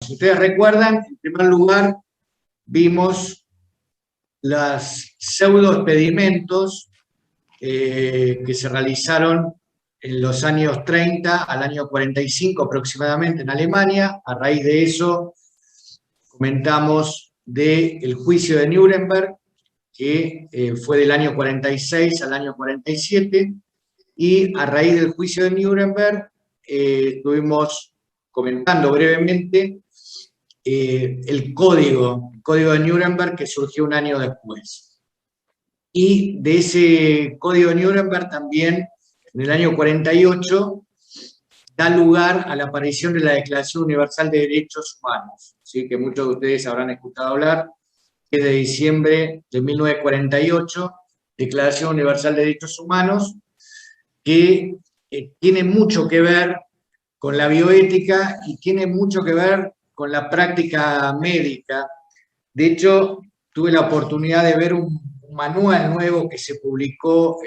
Si ustedes recuerdan, en primer lugar, vimos los pseudoexperimentos que se realizaron en los años 30 al año 45 aproximadamente en Alemania. A raíz de eso comentamos del juicio de Nuremberg, que fue del año 46 al año 47, y a raíz del juicio de Nuremberg estuvimos comentando brevemente el código de Nuremberg, que surgió un año después. Y de ese código de Nuremberg también, en el año 48, da lugar a la aparición de la Declaración Universal de Derechos Humanos, ¿sí? Que muchos de ustedes habrán escuchado hablar, que es de diciembre de 1948, Declaración Universal de Derechos Humanos, que tiene mucho que ver con la bioética y tiene mucho que ver con la práctica médica. De hecho, tuve la oportunidad de ver un manual nuevo que se publicó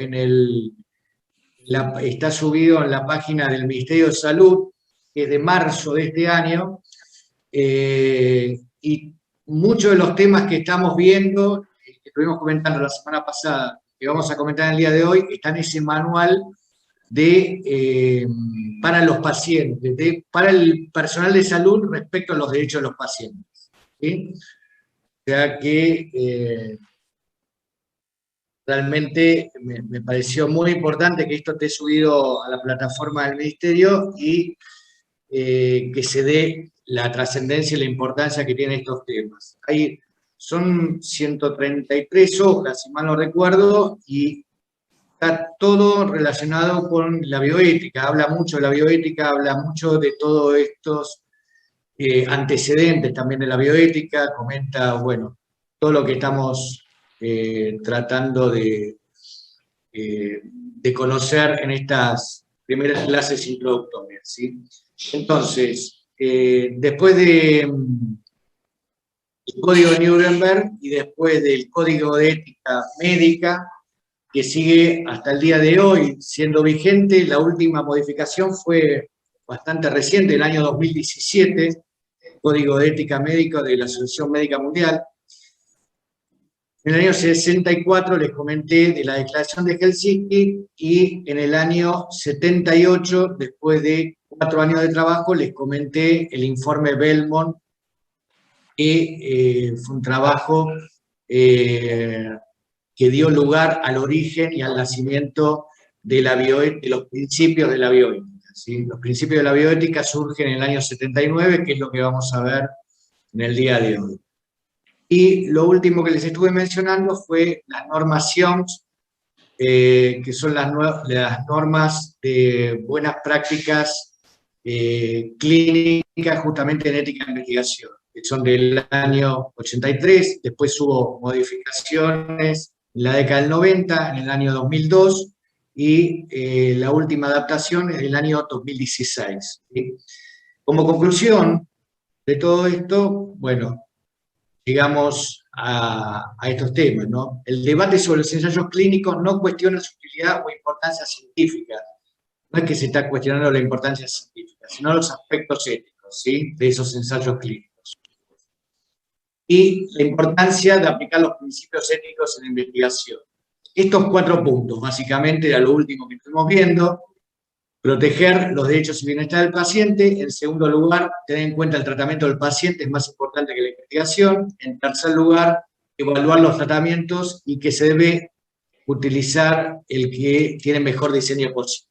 está subido en la página del Ministerio de Salud, que es de marzo de este año, y muchos de los temas que estamos viendo, que estuvimos comentando la semana pasada, que vamos a comentar en el día de hoy, están en ese manual para los pacientes, para el personal de salud respecto a los derechos de los pacientes, ¿sí? O sea que realmente me pareció muy importante que esto esté subido a la plataforma del Ministerio y que se dé la trascendencia y la importancia que tienen estos temas. Son 133 hojas, si mal no recuerdo, y está todo relacionado con la bioética. Habla mucho de la bioética, habla mucho de todos estos antecedentes también de la bioética, comenta, bueno, todo lo que estamos tratando de conocer en estas primeras clases introductorias, ¿sí? Entonces, después del Código de Nuremberg y después del Código de Ética Médica, que sigue hasta el día de hoy siendo vigente, la última modificación fue bastante reciente, el año 2017, el Código de Ética Médica de la Asociación Médica Mundial. En el año 64 les comenté de la Declaración de Helsinki, y en el año 78, después de 4 años de trabajo, les comenté el informe Belmont, que fue un trabajo que dio lugar al origen y al nacimiento de los principios de la bioética, ¿sí? Los principios de la bioética surgen en el año 79, que es lo que vamos a ver en el día de hoy. Y lo último que les estuve mencionando fue las normas SIOMS, que son las normas de buenas prácticas clínicas justamente en ética de investigación, que son del año 83, después hubo modificaciones en la década del 90, en el año 2002, y la última adaptación es del año 2016. ¿Sí? Como conclusión de todo esto, bueno, llegamos a estos temas, ¿no? El debate sobre los ensayos clínicos no cuestiona su utilidad o importancia científica. No es que se está cuestionando la importancia científica, sino los aspectos éticos, ¿sí? De esos ensayos clínicos. Y la importancia de aplicar los principios éticos en la investigación. Estos 4 puntos, básicamente, era lo último que estuvimos viendo. Proteger los derechos y bienestar del paciente. En segundo lugar, tener en cuenta el tratamiento del paciente es más importante que la investigación. En tercer lugar, evaluar los tratamientos y que se debe utilizar el que tiene mejor diseño posible,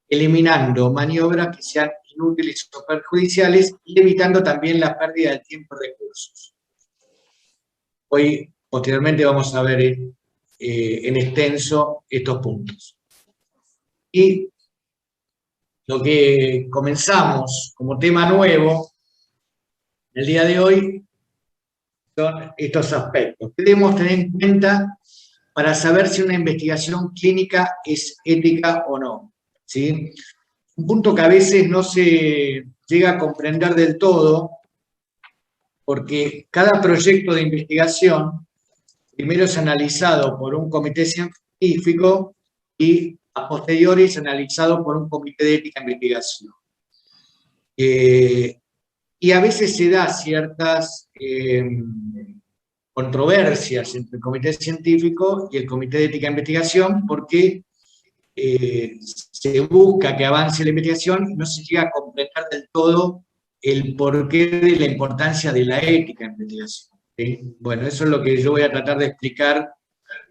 eliminando maniobras que sean inútiles o perjudiciales y evitando también la pérdida de tiempo y recursos. Hoy, posteriormente, vamos a ver en extenso estos puntos. Y lo que comenzamos como tema nuevo el día de hoy son estos aspectos que debemos tener en cuenta para saber si una investigación clínica es ética o no, ¿sí? Un punto que a veces no se llega a comprender del todo, porque cada proyecto de investigación primero es analizado por un comité científico y a posteriori es analizado por un comité de ética de investigación. y a veces se da ciertas controversias entre el comité científico y el comité de ética de investigación, porque se busca que avance la investigación y no se llega a comprender del todo el porqué de la importancia de la ética en investigación. ¿Sí? Bueno, eso es lo que yo voy a tratar de explicar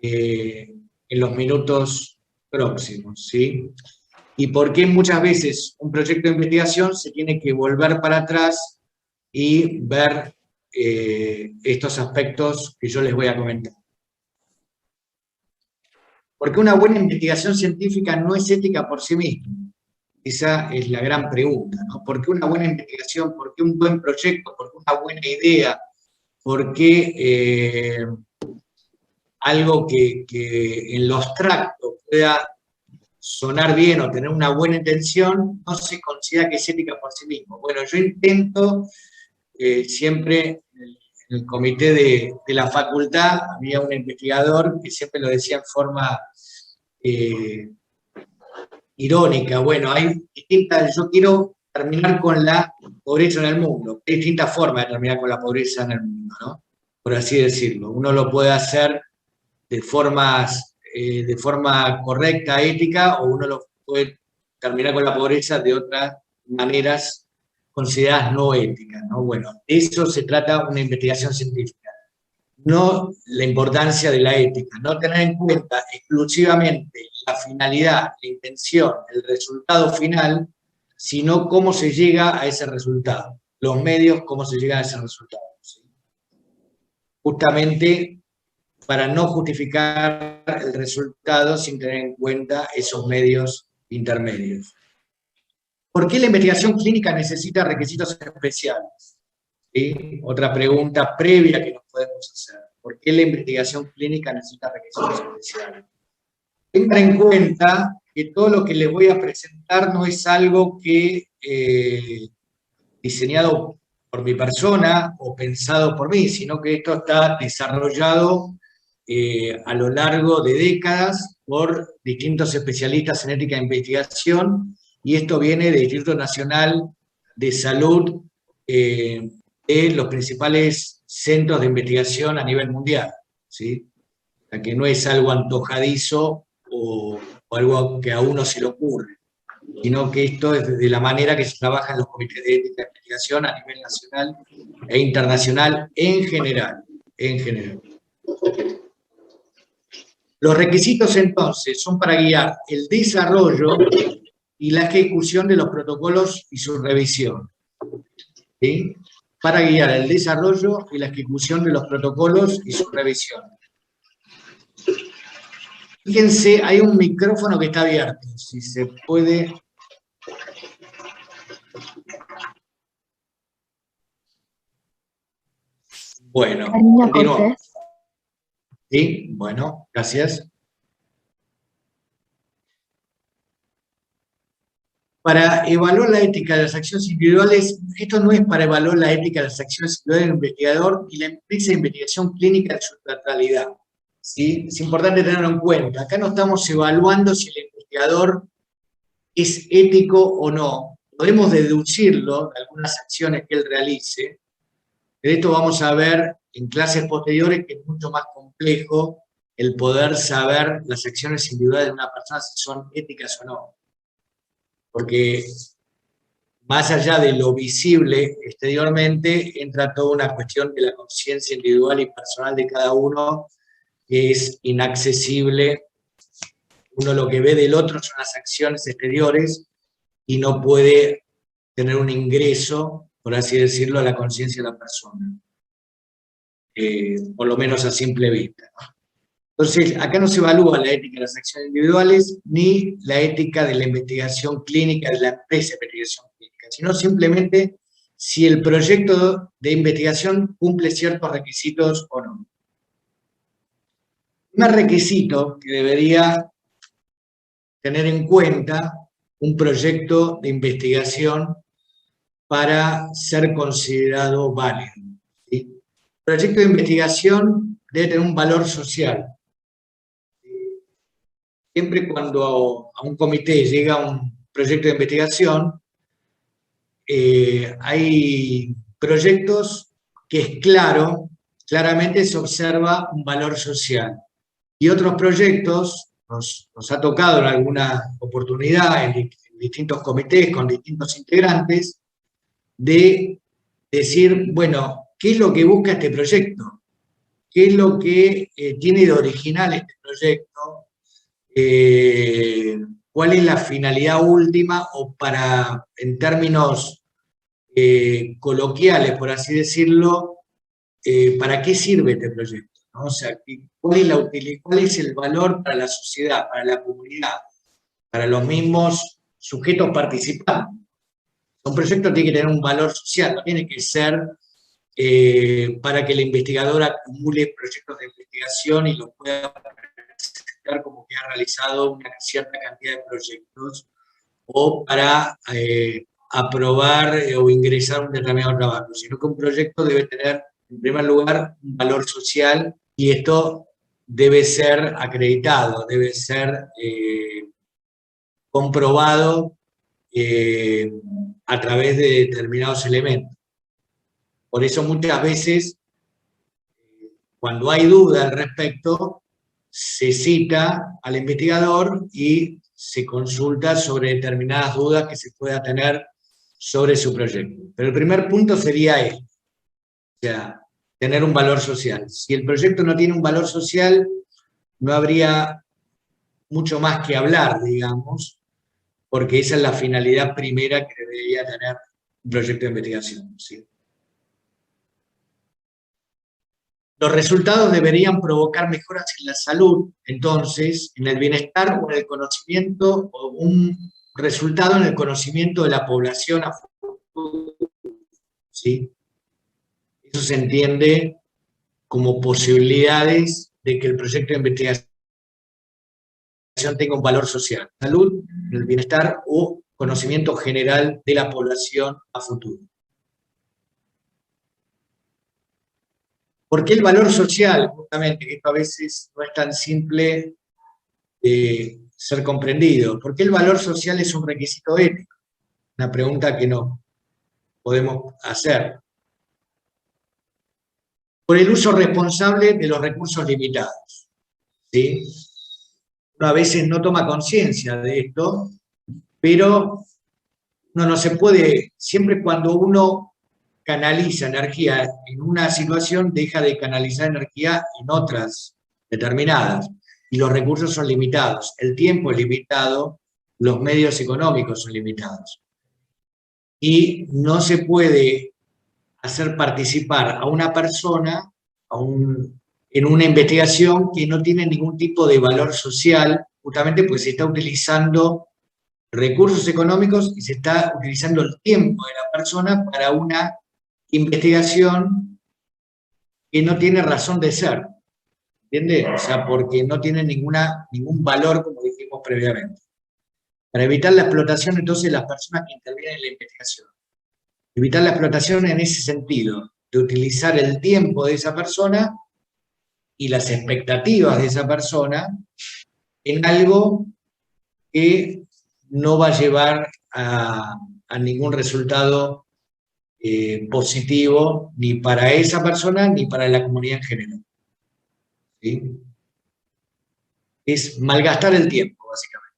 en los minutos próximos, ¿sí? Y por qué muchas veces un proyecto de investigación se tiene que volver para atrás y ver estos aspectos que yo les voy a comentar. Porque una buena investigación científica no es ética por sí misma. Esa es la gran pregunta, ¿no? ¿Por qué una buena investigación? ¿Por qué un buen proyecto? ¿Por qué una buena idea? ¿Por qué algo que en lo abstracto pueda sonar bien o tener una buena intención no se considera que es ética por sí mismo? Bueno, yo intento siempre en el comité de la facultad había un investigador que siempre lo decía en forma irónica. Bueno, hay distintas, yo quiero terminar con la pobreza en el mundo. Hay distintas formas de terminar con la pobreza en el mundo, ¿no? Por así decirlo. Uno lo puede hacer de forma correcta, ética, o uno lo puede terminar con la pobreza de otras maneras consideradas no éticas, ¿no? Bueno, de eso se trata una investigación científica. No la importancia de la ética, no tener en cuenta exclusivamente la finalidad, la intención, el resultado final, sino cómo se llega a ese resultado, los medios, cómo se llega a ese resultado. ¿Sí? Justamente para no justificar el resultado sin tener en cuenta esos medios intermedios. ¿Por qué la investigación clínica necesita requisitos especiales? ¿Sí? Otra pregunta previa que nos podemos hacer. ¿Por qué la investigación clínica necesita requisitos especiales? Tengan en cuenta que todo lo que les voy a presentar no es algo que diseñado por mi persona o pensado por mí, sino que esto está desarrollado a lo largo de décadas por distintos especialistas en ética de investigación, y esto viene del Instituto Nacional de Salud de los principales centros de investigación a nivel mundial, ¿sí? O sea, que no es algo antojadizo o algo que a uno se le ocurre, sino que esto es de la manera que se trabaja en los comités de ética de investigación a nivel nacional e internacional en general. En general. Los requisitos entonces son para guiar el desarrollo y la ejecución de los protocolos y su revisión. ¿Sí? Para guiar el desarrollo y la ejecución de los protocolos y su revisión. Fíjense, hay un micrófono que está abierto, si se puede. Bueno, continuamos. Sí, bueno, gracias. Para evaluar la ética de las acciones individuales, esto no es para evaluar la ética de las acciones individuales del investigador y la empresa de investigación clínica de su totalidad. ¿Sí? Es importante tenerlo en cuenta. Acá no estamos evaluando si el investigador es ético o no. Podemos deducirlo de algunas acciones que él realice. De esto vamos a ver en clases posteriores que es mucho más complejo el poder saber las acciones individuales de una persona si son éticas o no. Porque más allá de lo visible exteriormente, entra toda una cuestión de la conciencia individual y personal de cada uno, que es inaccesible. Uno lo que ve del otro son las acciones exteriores y no puede tener un ingreso, por así decirlo, a la conciencia de la persona. Por lo menos a simple vista, ¿no? Entonces, acá no se evalúa la ética de las acciones individuales ni la ética de la investigación clínica de la empresa de investigación clínica, sino simplemente si el proyecto de investigación cumple ciertos requisitos o no. Un requisito que debería tener en cuenta un proyecto de investigación para ser considerado válido, ¿sí? El proyecto de investigación debe tener un valor social. Siempre cuando a un comité llega un proyecto de investigación, hay proyectos que es claramente se observa un valor social. Y otros proyectos, nos ha tocado en alguna oportunidad en distintos comités con distintos integrantes, de decir, bueno, ¿qué es lo que busca este proyecto? ¿Qué es lo que tiene de original este proyecto? ¿Cuál es la finalidad última? O en términos coloquiales, por así decirlo, ¿para qué sirve este proyecto? ¿No? O sea, ¿cuál es el valor para la sociedad, para la comunidad, para los mismos sujetos participantes? Un proyecto tiene que tener un valor social, no tiene que ser para que el investigador acumule proyectos de investigación y los pueda presentar como que ha realizado una cierta cantidad de proyectos, o para aprobar o ingresar a un determinado trabajo, sino que un proyecto debe tener, en primer lugar, un valor social, y esto debe ser acreditado, debe ser comprobado a través de determinados elementos. Por eso muchas veces, cuando hay duda al respecto, se cita al investigador y se consulta sobre determinadas dudas que se pueda tener sobre su proyecto. Pero el primer punto sería este, o sea, tener un valor social. Si el proyecto no tiene un valor social, no habría mucho más que hablar, digamos, porque esa es la finalidad primera que debería tener un proyecto de investigación, ¿sí? Los resultados deberían provocar mejoras en la salud, entonces, en el bienestar o en el conocimiento, o un resultado en el conocimiento de la población a futuro, ¿sí? Eso se entiende como posibilidades de que el proyecto de investigación tenga un valor social, salud, el bienestar o conocimiento general de la población a futuro. ¿Por qué el valor social? Justamente, que esto a veces no es tan simple de ser comprendido. ¿Por qué el valor social es un requisito ético? Una pregunta que no podemos hacer. Por el uso responsable de los recursos limitados, ¿sí? Uno a veces no toma conciencia de esto, pero uno no se puede, siempre cuando uno canaliza energía en una situación, deja de canalizar energía en otras determinadas. Y los recursos son limitados, el tiempo es limitado, los medios económicos son limitados. Y no se puede hacer participar a una persona en una investigación que no tiene ningún tipo de valor social, justamente porque se está utilizando recursos económicos y se está utilizando el tiempo de la persona para una investigación que no tiene razón de ser, ¿entiendes? O sea, porque no tiene ningún valor, como dijimos previamente. Para evitar la explotación, entonces, las personas que intervienen en la investigación. Evitar la explotación en ese sentido, de utilizar el tiempo de esa persona y las expectativas de esa persona en algo que no va a llevar a ningún resultado positivo, ni para esa persona, ni para la comunidad en general. ¿Sí? Es malgastar el tiempo, básicamente.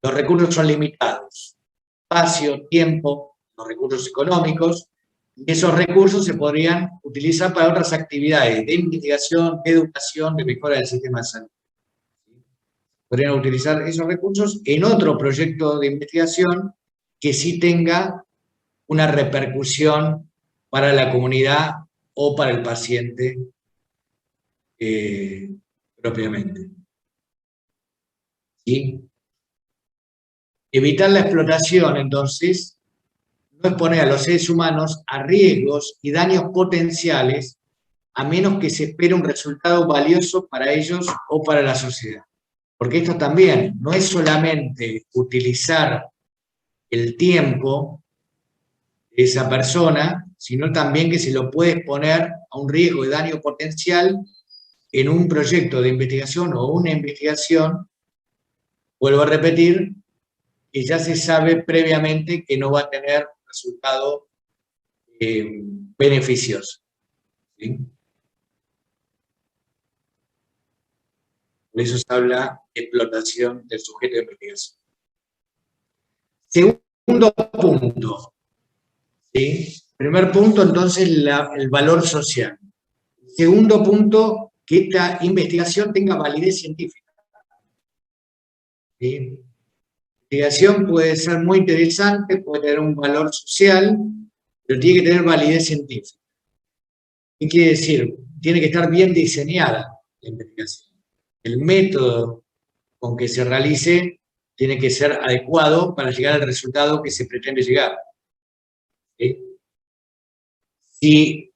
Los recursos son limitados. Espacio, tiempo, los recursos económicos, y esos recursos se podrían utilizar para otras actividades de investigación, de educación, de mejora del sistema de salud. Podrían utilizar esos recursos en otro proyecto de investigación que sí tenga una repercusión para la comunidad o para el paciente propiamente. ¿Sí? Evitar la explotación, entonces, no exponer a los seres humanos a riesgos y daños potenciales, a menos que se espere un resultado valioso para ellos o para la sociedad. Porque esto también no es solamente utilizar el tiempo de esa persona, sino también que se lo puede exponer a un riesgo de daño potencial en un proyecto de investigación o una investigación, vuelvo a repetir, que ya se sabe previamente que no va a tener resultado beneficiosa, ¿sí? Por eso se habla de explotación del sujeto de investigación. Segundo punto, ¿sí? Primer punto, entonces, el valor social. Segundo punto, que esta investigación tenga validez científica, ¿sí? La investigación puede ser muy interesante, puede tener un valor social, pero tiene que tener validez científica. ¿Qué quiere decir? Tiene que estar bien diseñada la investigación. El método con que se realice tiene que ser adecuado para llegar al resultado que se pretende llegar, ¿sí? Si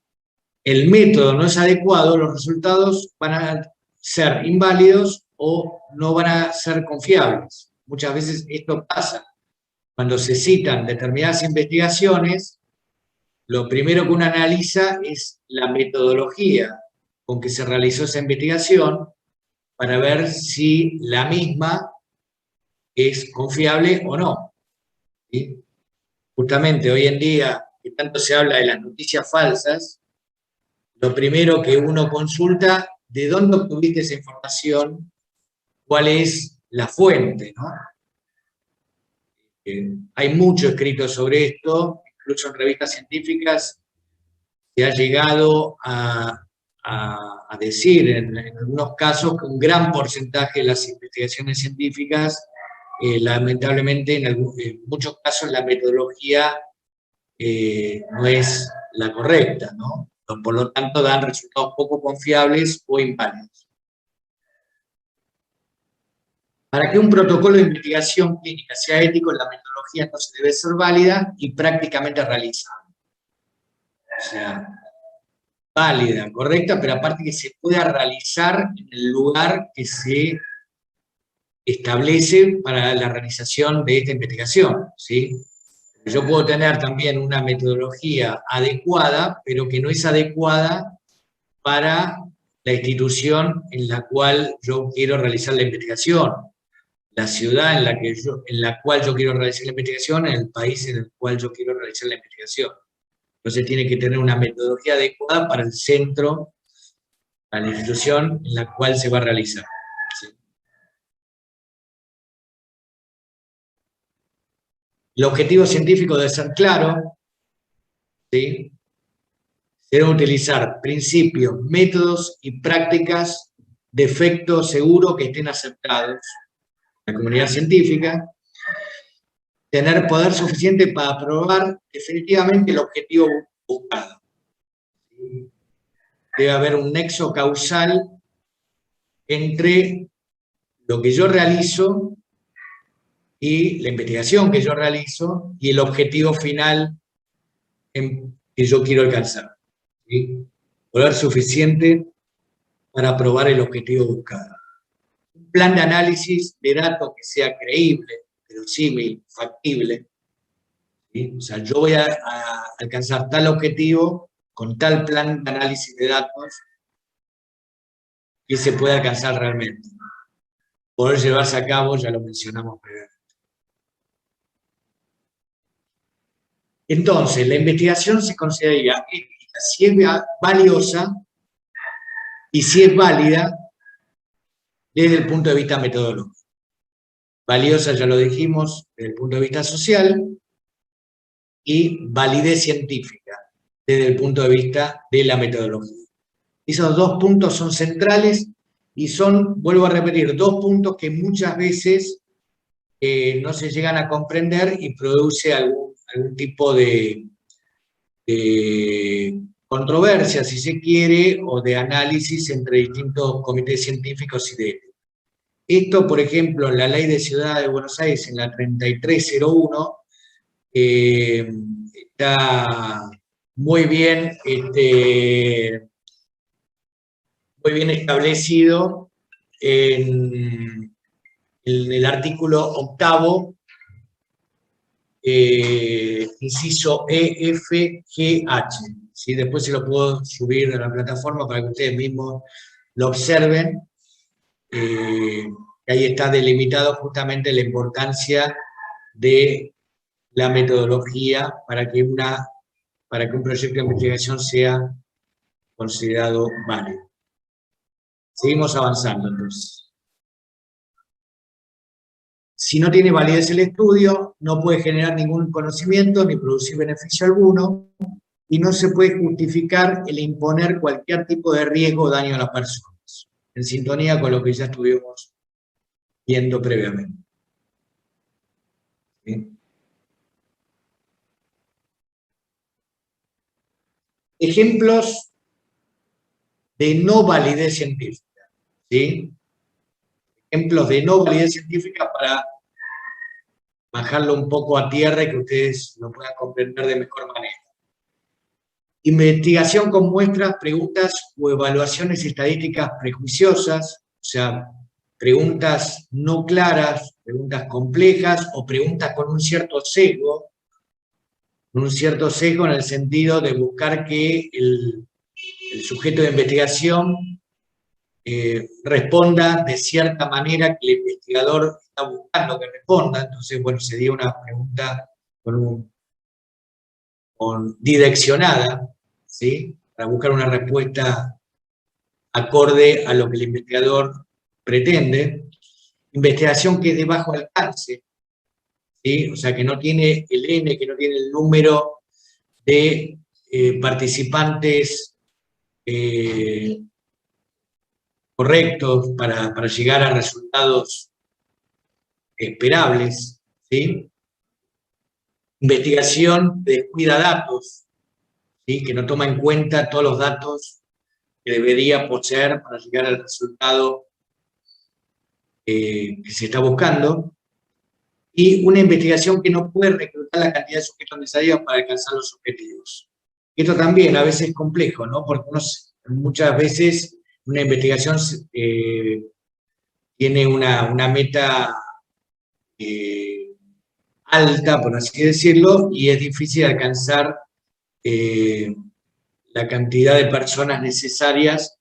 el método no es adecuado, los resultados van a ser inválidos o no van a ser confiables. Muchas veces esto pasa. Cuando se citan determinadas investigaciones, lo primero que uno analiza es la metodología con que se realizó esa investigación para ver si la misma es confiable o no, ¿sí? Justamente hoy en día, que tanto se habla de las noticias falsas, lo primero que uno consulta, ¿de dónde obtuviste esa información? ¿Cuál es la fuente, ¿no? Hay mucho escrito sobre esto, incluso en revistas científicas se ha llegado a decir en algunos casos que un gran porcentaje de las investigaciones científicas, lamentablemente en muchos casos la metodología no es la correcta, ¿no? Por lo tanto dan resultados poco confiables o inválidos. Para que un protocolo de investigación clínica sea ético, la metodología entonces debe ser válida y prácticamente realizable. O sea, válida, correcta, pero aparte que se pueda realizar en el lugar que se establece para la realización de esta investigación, ¿sí? Yo puedo tener también una metodología adecuada, pero que no es adecuada para la institución en la cual yo quiero realizar la investigación, la ciudad en la cual yo quiero realizar la investigación, en el país en el cual yo quiero realizar la investigación. Entonces tiene que tener una metodología adecuada para el centro, para la institución en la cual se va a realizar, ¿sí? El objetivo científico debe ser claro, ¿sí? Se deben utilizar principios, métodos y prácticas de efecto seguro que estén aceptados en la comunidad científica, tener poder suficiente para probar definitivamente el objetivo buscado. Debe haber un nexo causal entre lo que yo realizo y la investigación que yo realizo y el objetivo final que yo quiero alcanzar, ¿sí? Poder suficiente para probar el objetivo buscado. Un plan de análisis de datos que sea creíble, verosímil, factible, ¿sí? O sea, yo voy a alcanzar tal objetivo con tal plan de análisis de datos que se pueda alcanzar realmente. Poder llevarse a cabo, ya lo mencionamos previamente. Entonces, la investigación se consideraría ética si es valiosa y si es válida desde el punto de vista metodológico. Valiosa, ya lo dijimos, desde el punto de vista social, y validez científica desde el punto de vista de la metodología. Esos dos puntos son centrales y son, vuelvo a repetir, dos puntos que muchas veces no se llegan a comprender y produce algún tipo de controversia, si se quiere, o de análisis entre distintos comités científicos y de ética. Esto, por ejemplo, en la Ley de Ciudad de Buenos Aires, en la 3301, está muy bien, muy bien establecido en el artículo 8º, inciso E, F, G, H. ¿Sí? Después se lo puedo subir a la plataforma para que ustedes mismos lo observen. Ahí está delimitado justamente la importancia de la metodología para que una para que un proyecto de investigación sea considerado válido. Seguimos avanzando entonces. Si no tiene validez el estudio, no puede generar ningún conocimiento ni producir beneficio alguno, y no se puede justificar el imponer cualquier tipo de riesgo o daño a las personas, en sintonía con lo que ya estuvimos viendo previamente. ¿Sí? Ejemplos de no validez científica. ¿Sí? Ejemplos de no validez científica para bajarlo un poco a tierra y que ustedes lo puedan comprender de mejor manera. Investigación con muestras, preguntas o evaluaciones estadísticas prejuiciosas, o sea, preguntas no claras, preguntas complejas o preguntas con un cierto sesgo en el sentido de buscar que el sujeto de investigación responda de cierta manera que el investigador está buscando que responda. Entonces, bueno, sería una pregunta direccionada, ¿sí? Para buscar una respuesta acorde a lo que el investigador pretende. Investigación que es de bajo alcance, ¿sí? O sea, que no tiene el N, que no tiene el número de participantes correctos para llegar a resultados esperables, ¿sí? Investigación que descuida datos, ¿sí? Que no toma en cuenta todos los datos que debería poseer para llegar al resultado que se está buscando, y una investigación que no puede reclutar la cantidad de sujetos necesarios para alcanzar los objetivos. Esto también a veces es complejo, ¿no? Porque muchas veces una investigación tiene una meta alta, por así decirlo, y es difícil alcanzar la cantidad de personas necesarias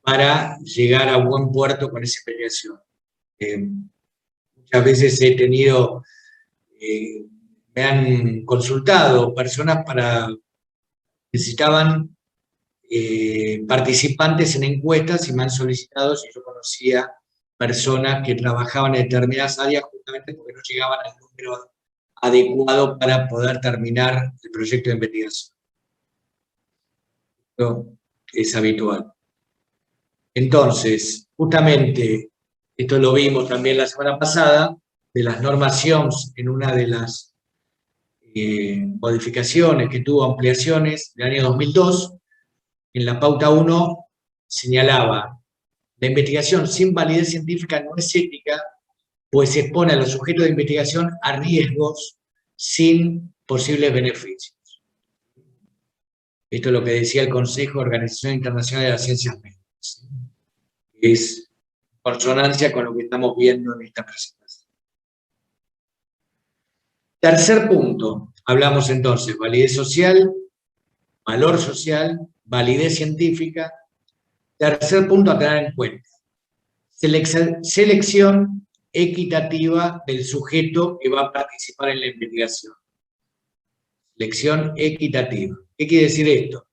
para llegar a buen puerto con esa investigación. Muchas veces he tenido, me han consultado personas necesitaban participantes en encuestas y me han solicitado si yo conocía personas que trabajaban en determinadas áreas justamente porque no llegaban al número adecuado para poder terminar el proyecto de investigación. Esto es habitual. Entonces, justamente, esto lo vimos también la semana pasada, de las normas SIOMS en una de las modificaciones que tuvo ampliaciones del año 2002, en la pauta 1 señalaba: la investigación sin validez científica no es ética, pues se expone a los sujetos de investigación a riesgos sin posibles beneficios. Esto es lo que decía el Consejo de Organización Internacional de las Ciencias Médicas. Es consonancia con lo que estamos viendo en esta presentación. Tercer punto, hablamos entonces validez social, valor social, validez científica. Tercer punto a tener en cuenta: selección equitativa del sujeto que va a participar en la investigación. Selección equitativa. ¿Qué quiere decir esto?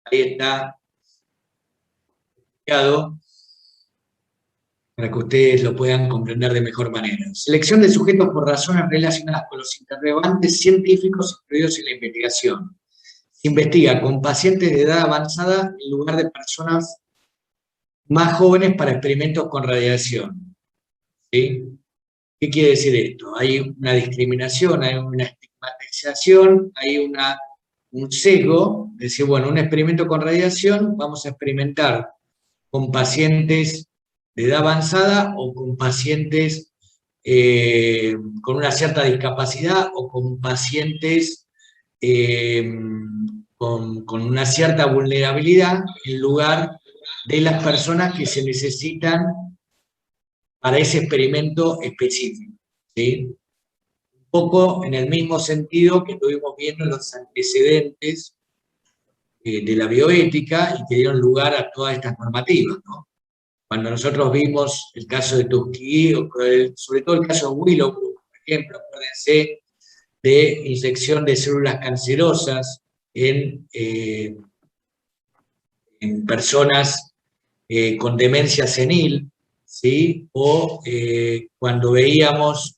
Ahí está explicado para que ustedes lo puedan comprender de mejor manera. Selección de sujetos por razones relacionadas con los interrogantes científicos incluidos en la investigación. Se investiga con pacientes de edad avanzada en lugar de personas más jóvenes para experimentos con radiación. ¿Sí? ¿Qué quiere decir esto? Hay una discriminación, hay una estigmatización, hay un sesgo, de decir, bueno, un experimento con radiación, vamos a experimentar con pacientes de edad avanzada o con pacientes con una cierta discapacidad o con pacientes con una cierta vulnerabilidad en lugar de las personas que se necesitan para ese experimento específico, ¿sí? Un poco en el mismo sentido que estuvimos viendo en los antecedentes de la bioética y que dieron lugar a todas estas normativas, ¿no? Cuando nosotros vimos el caso de Tuskegee, o sobre todo el caso de Willowbrook, por ejemplo, acuérdense de inyección de células cancerosas en personas con demencia senil, ¿sí? O cuando veíamos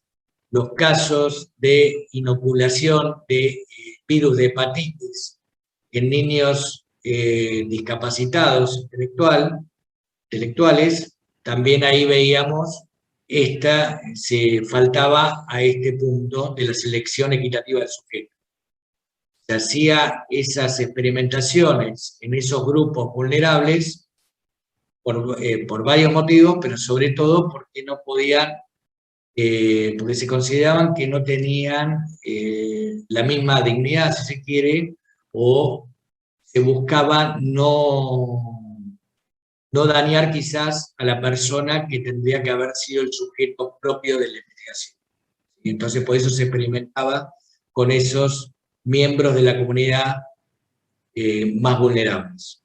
los casos de inoculación de virus de hepatitis en niños discapacitados intelectuales, también ahí veíamos se faltaba a este punto de la selección equitativa del sujeto. Se hacía esas experimentaciones en esos grupos vulnerables por varios motivos, pero sobre todo porque no podían, porque se consideraban que no tenían la misma dignidad, si se quiere, o se buscaba no dañar quizás a la persona que tendría que haber sido el sujeto propio de la investigación. Y entonces por eso se experimentaba con esos miembros de la comunidad más vulnerables.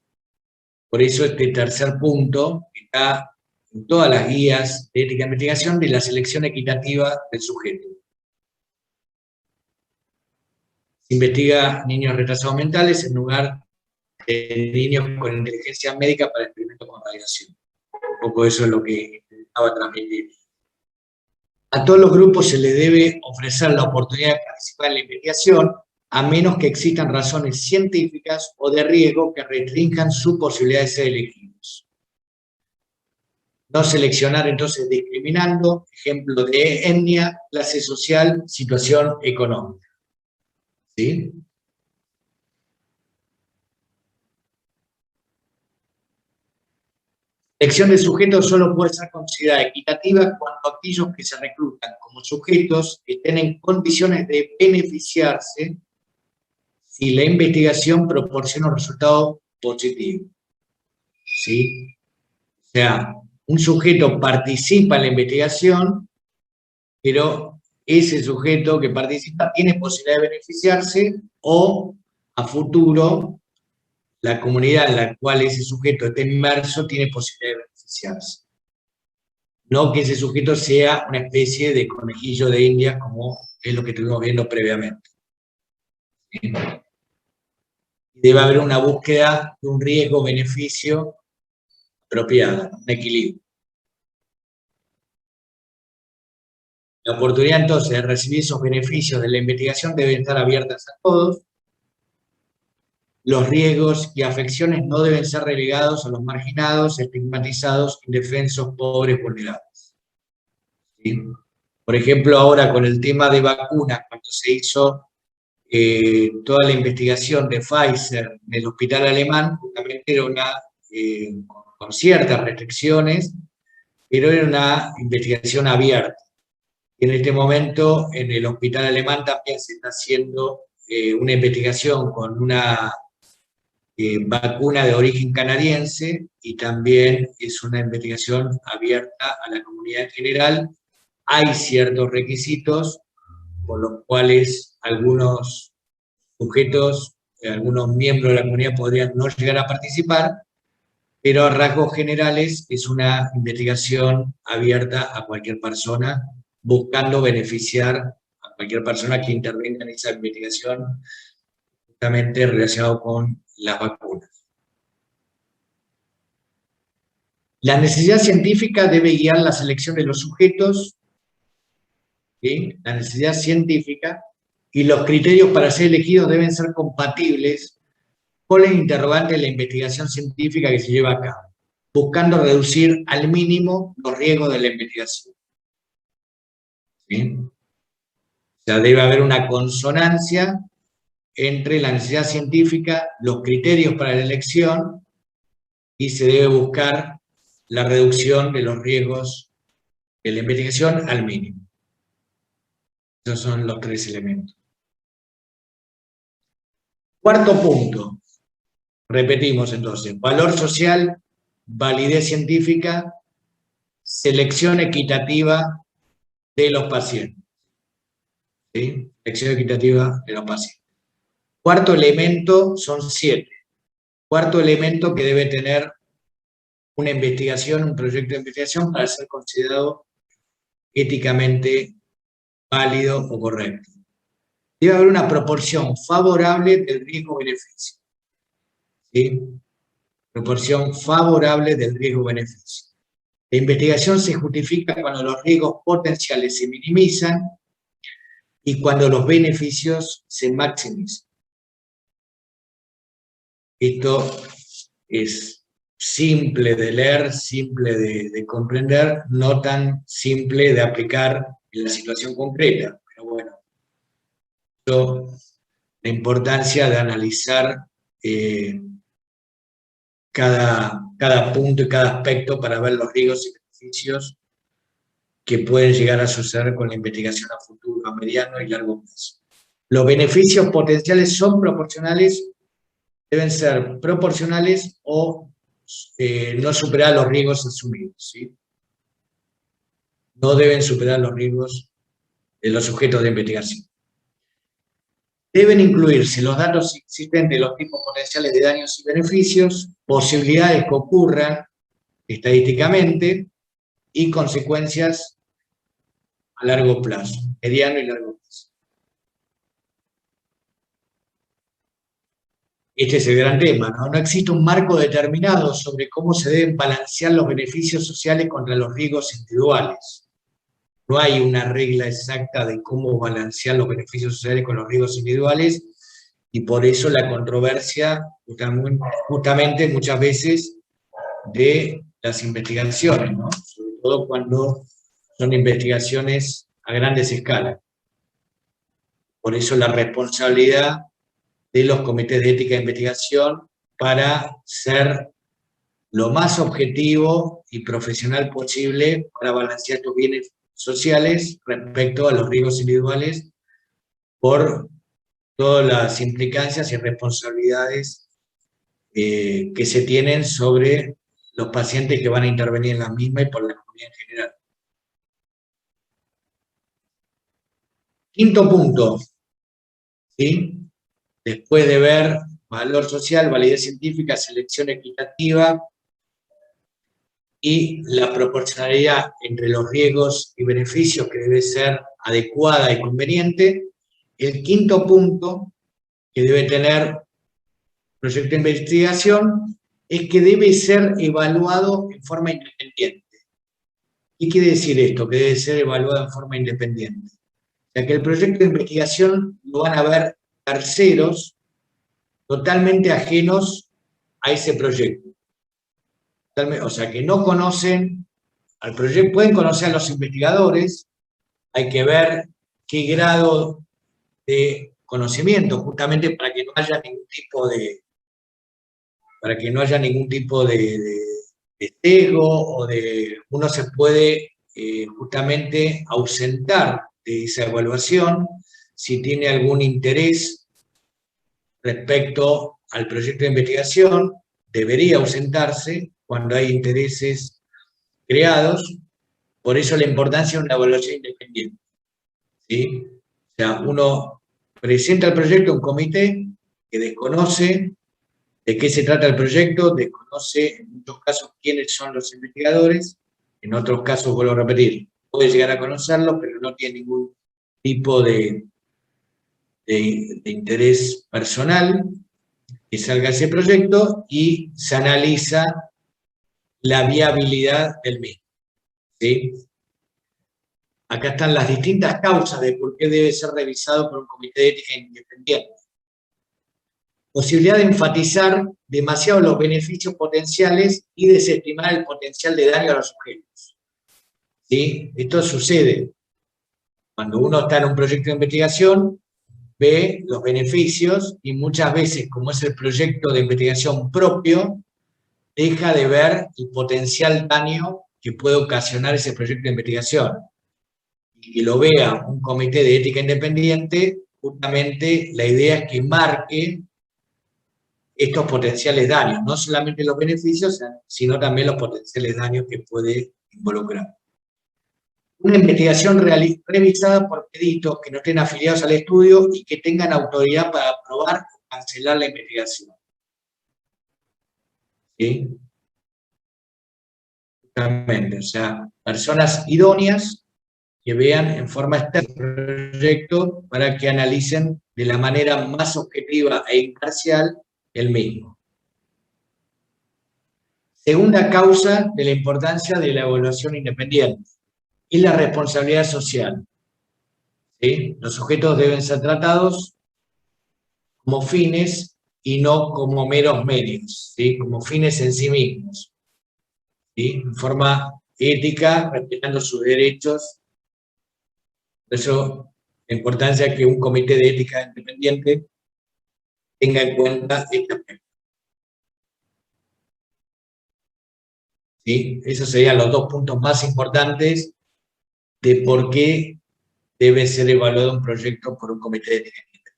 Por eso este tercer punto está en todas las guías de ética de investigación de la selección equitativa del sujeto. Se investiga niños retrasados mentales en lugar de niños con inteligencia médica para experimentos con radiación. Un poco eso es lo que intentaba transmitir. A todos los grupos se les debe ofrecer la oportunidad de participar en la investigación, a menos que existan razones científicas o de riesgo que restrinjan su posibilidad de ser elegidos. No seleccionar entonces discriminando, ejemplo de etnia, clase social, situación económica. ¿Sí? La elección de sujetos solo puede ser considerada equitativa cuando aquellos que se reclutan como sujetos estén en condiciones de beneficiarse si la investigación proporciona un resultado positivo. ¿Sí? O sea, un sujeto participa en la investigación, pero ese sujeto que participa tiene posibilidad de beneficiarse o a futuro la comunidad en la cual ese sujeto esté inmerso tiene posibilidad de beneficiarse. No que ese sujeto sea una especie de conejillo de Indias como es lo que estuvimos viendo previamente. ¿Sí? Debe haber una búsqueda de un riesgo-beneficio apropiada, un equilibrio. La oportunidad entonces de recibir esos beneficios de la investigación deben estar abiertas a todos. Los riesgos y afecciones no deben ser relegados a los marginados, estigmatizados, indefensos, pobres, vulnerables. ¿Sí? Por ejemplo, ahora con el tema de vacunas, cuando se hizo toda la investigación de Pfizer en el hospital alemán, justamente era con ciertas restricciones, pero era una investigación abierta. Y en este momento, en el hospital alemán también se está haciendo una investigación con una vacuna de origen canadiense y también es una investigación abierta a la comunidad en general. Hay ciertos requisitos por los cuales algunos sujetos, algunos miembros de la comunidad podrían no llegar a participar, pero a rasgos generales es una investigación abierta a cualquier persona, buscando beneficiar a cualquier persona que intervenga en esa investigación justamente relacionado con las vacunas. La necesidad científica debe guiar la selección de los sujetos, ¿sí? La necesidad científica y los criterios para ser elegidos deben ser compatibles con el interrogante de la investigación científica que se lleva a cabo, buscando reducir al mínimo los riesgos de la investigación. ¿Sí? O sea, debe haber una consonancia entre la necesidad científica, los criterios para la elección, y se debe buscar la reducción de los riesgos de la investigación al mínimo. Esos son los tres elementos. Cuarto punto. Repetimos entonces. Valor social, validez científica, selección equitativa de los pacientes. ¿Sí? Selección equitativa de los pacientes. Cuarto elemento, son 7. Cuarto elemento que debe tener una investigación, un proyecto de investigación para ser considerado éticamente válido o correcto. debe haber una proporción favorable del riesgo-beneficio. ¿Sí? Proporción favorable del riesgo-beneficio. La investigación se justifica cuando los riesgos potenciales se minimizan y cuando los beneficios se maximizan. Esto es simple de leer, simple de comprender, no tan simple de aplicar en la situación concreta. Pero bueno, la importancia de analizar cada punto y cada aspecto para ver los riesgos y beneficios que pueden llegar a suceder con la investigación a futuro, a mediano y largo plazo. Los beneficios potenciales son proporcionales, deben ser proporcionales o no superar los riesgos asumidos, ¿sí? No deben superar los riesgos de los sujetos de investigación. Deben incluirse los datos existentes de los tipos potenciales de daños y beneficios, posibilidades que ocurran estadísticamente y consecuencias a largo plazo, mediano y largo plazo. Este es el gran tema, ¿no? No existe un marco determinado sobre cómo se deben balancear los beneficios sociales contra los riesgos individuales. No hay una regla exacta de cómo balancear los beneficios sociales con los riesgos individuales, y por eso la controversia justamente muchas veces de las investigaciones, ¿no? Sobre todo cuando son investigaciones a grandes escalas. Por eso la responsabilidad de los comités de ética de investigación para ser lo más objetivo y profesional posible para balancear estos bienes sociales respecto a los riesgos individuales por todas las implicancias y responsabilidades que se tienen sobre los pacientes que van a intervenir en la misma y por la comunidad en general. Quinto punto, ¿sí? Después de ver valor social, validez científica, selección equitativa y la proporcionalidad entre los riesgos y beneficios que debe ser adecuada y conveniente, el quinto punto que debe tener proyecto de investigación es que debe ser evaluado en forma independiente. ¿Qué quiere decir esto? Que debe ser evaluado en forma independiente. O sea, que el proyecto de investigación lo van a ver terceros totalmente ajenos a ese proyecto. O sea, que no conocen al proyecto, pueden conocer a los investigadores, hay que ver qué grado de conocimiento, justamente para que no haya ningún tipo de sesgo o de uno se puede justamente ausentar de esa evaluación si tiene algún interés respecto al proyecto de investigación, debería ausentarse cuando hay intereses creados, por eso la importancia de una evaluación independiente, ¿sí? O sea, uno presenta el proyecto a un comité que desconoce de qué se trata el proyecto, desconoce en muchos casos quiénes son los investigadores, en otros casos, vuelvo a repetir, puede llegar a conocerlos, pero no tiene ningún tipo de interés personal que salga ese proyecto y se analiza la viabilidad del mismo, ¿sí? Acá están las distintas causas de por qué debe ser revisado por un comité de ética independiente. Posibilidad de enfatizar demasiado los beneficios potenciales y desestimar el potencial de daño a los sujetos, ¿sí? Esto sucede cuando uno está en un proyecto de investigación, ve los beneficios y muchas veces, como es el proyecto de investigación propio, deja de ver el potencial daño que puede ocasionar ese proyecto de investigación. Y que lo vea un comité de ética independiente, justamente la idea es que marque estos potenciales daños, no solamente los beneficios, sino también los potenciales daños que puede involucrar. Una investigación revisada por peritos que no estén afiliados al estudio y que tengan autoridad para aprobar o cancelar la investigación. ¿Sí? Justamente, o sea, personas idóneas que vean en forma externa el proyecto para que analicen de la manera más objetiva e imparcial el mismo. Segunda causa de la importancia de la evaluación independiente es la responsabilidad social. ¿Sí? Los sujetos deben ser tratados como fines y no como meros medios, ¿sí? Como fines en sí mismos, ¿sí? En forma ética, respetando sus derechos. Por eso la importancia de que un comité de ética independiente tenga en cuenta este aspecto. ¿Sí? Esos serían los dos puntos más importantes de por qué debe ser evaluado un proyecto por un comité de ética.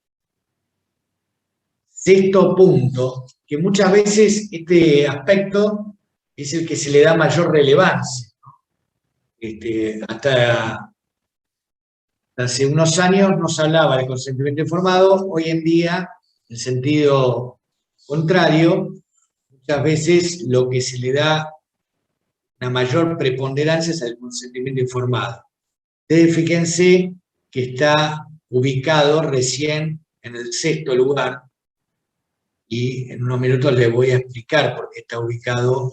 Sexto punto, que muchas veces este aspecto es el que se le da mayor relevancia. Hasta hace unos años no se hablaba de consentimiento informado, hoy en día, en sentido contrario, muchas veces lo que se le da una mayor preponderancia es al consentimiento informado. Ustedes fíjense que está ubicado recién en el sexto lugar, y en unos minutos les voy a explicar por qué está ubicado